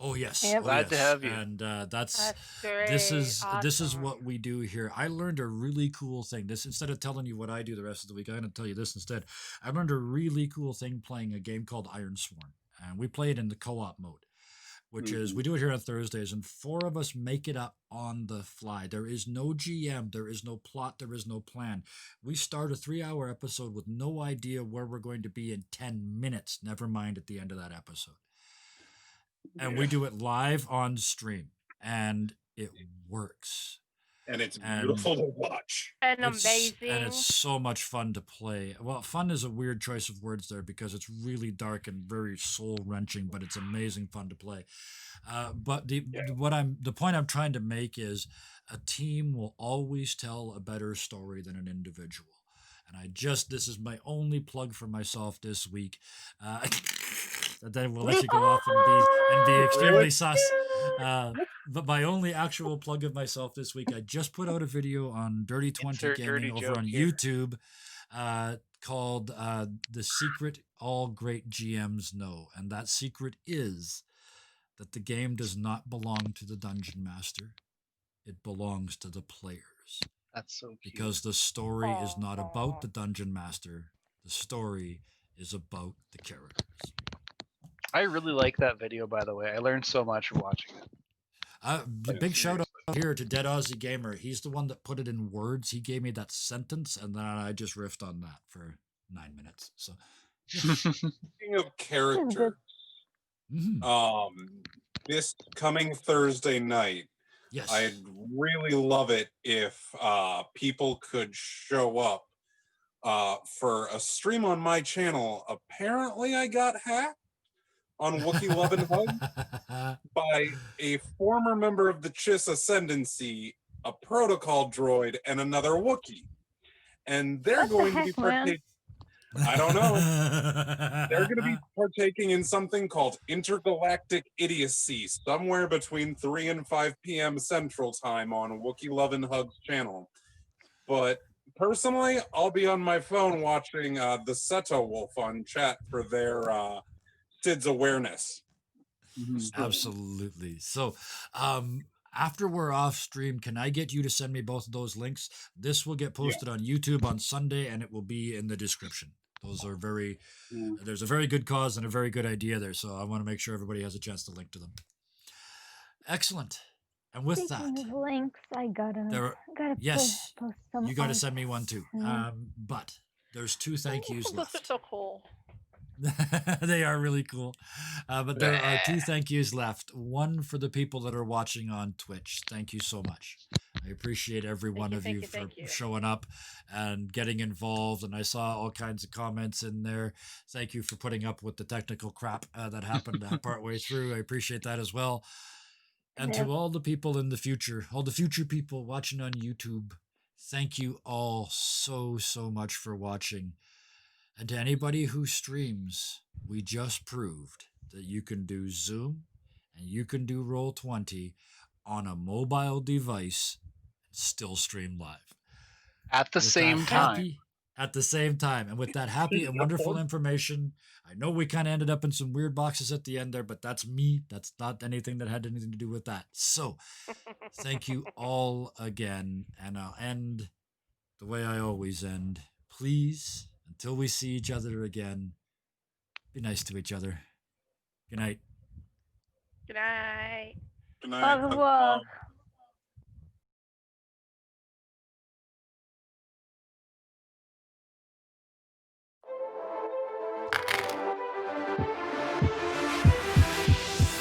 Oh yes, Yep. oh Glad to yes, have you. and that's That's great. this is Awesome. what we do here. I learned a really cool thing. This instead of telling you what I do the rest of the week, I'm going to tell you this instead. I learned a really cool thing playing a game called Iron Sworn, and we play it in the co-op mode, which is we do it here on Thursdays, and 4 of us make it up on the fly. There is no GM, there is no plot, there is no plan. We start a 3-hour episode with no idea where we're going to be in 10 minutes. Never mind at the end of that episode. And we do it live on stream, and it works. And it's And beautiful to watch. And it's amazing. and it's so much fun to play. Well, fun is a weird choice of words there because it's really dark and very soul wrenching, but it's amazing fun to play. But the point I'm trying to make is a team will always tell a better story than an individual. And this is my only plug for myself this week. Then we'll let you go off and be extremely sus. But my only actual plug of myself this week, I just put out a video on Dirty 20 Insert Gaming dirty over joke on here. YouTube called The Secret All Great GMs Know. And that secret is that the game does not belong to the Dungeon Master. It belongs to the players. That's so cute. Because the story is not about the Dungeon Master. The story is about the characters. I really like that video, by the way. I learned so much from watching it. Big shout out here to Dead Aussie Gamer. He's the one that put it in words. He gave me that sentence, and then I just riffed on that for 9 minutes. So, Speaking of characters, this coming Thursday night, yes, I'd really love it if people could show up for a stream on my channel. Apparently, I got hacked on Wookiee Love and Hug by a former member of the Chiss Ascendancy, a protocol droid, and another Wookiee. And they're going to be partaking. I don't know. They're going to be partaking in something called Intergalactic Idiocy somewhere between 3 and 5 p.m. Central Time on Wookiee Love and Hug's channel. But personally, I'll be on my phone watching the Seto Wolf on chat for their Sid's awareness. Absolutely. So, after we're off stream, can I get you to send me both of those links? This will get posted on YouTube on Sunday, and it will be in the description. Those are there's a very good cause and a very good idea there, so I want to make sure everybody has a chance to link to them. Excellent. And with Speaking that, of links, I gotta yes, post some. you got to send me one too. But there's 2 thank yous Those are left. so cool. They are really cool. But there are 2 thank yous left. One for the people that are watching on Twitch. Thank you so much. I appreciate every one of you for thank you. showing up and getting involved. And I saw all kinds of comments in there. Thank you for putting up with the technical crap that happened partway through. I appreciate that as well. And Yeah. to all the people in the future, all the future people watching on YouTube, thank you all so, so much for watching. And to anybody who streams, we just proved that you can do Zoom and you can do Roll20 on a mobile device and still stream live. At the With same that time. happy, at the same time, and with that happy and wonderful information, I know we kind of ended up in some weird boxes at the end there, but that's me. That's not anything that had anything to do with that. So, thank you all again, and I'll end the way I always end. Please, until we see each other again, be nice to each other. Good night. Good night. Good night. Au revoir.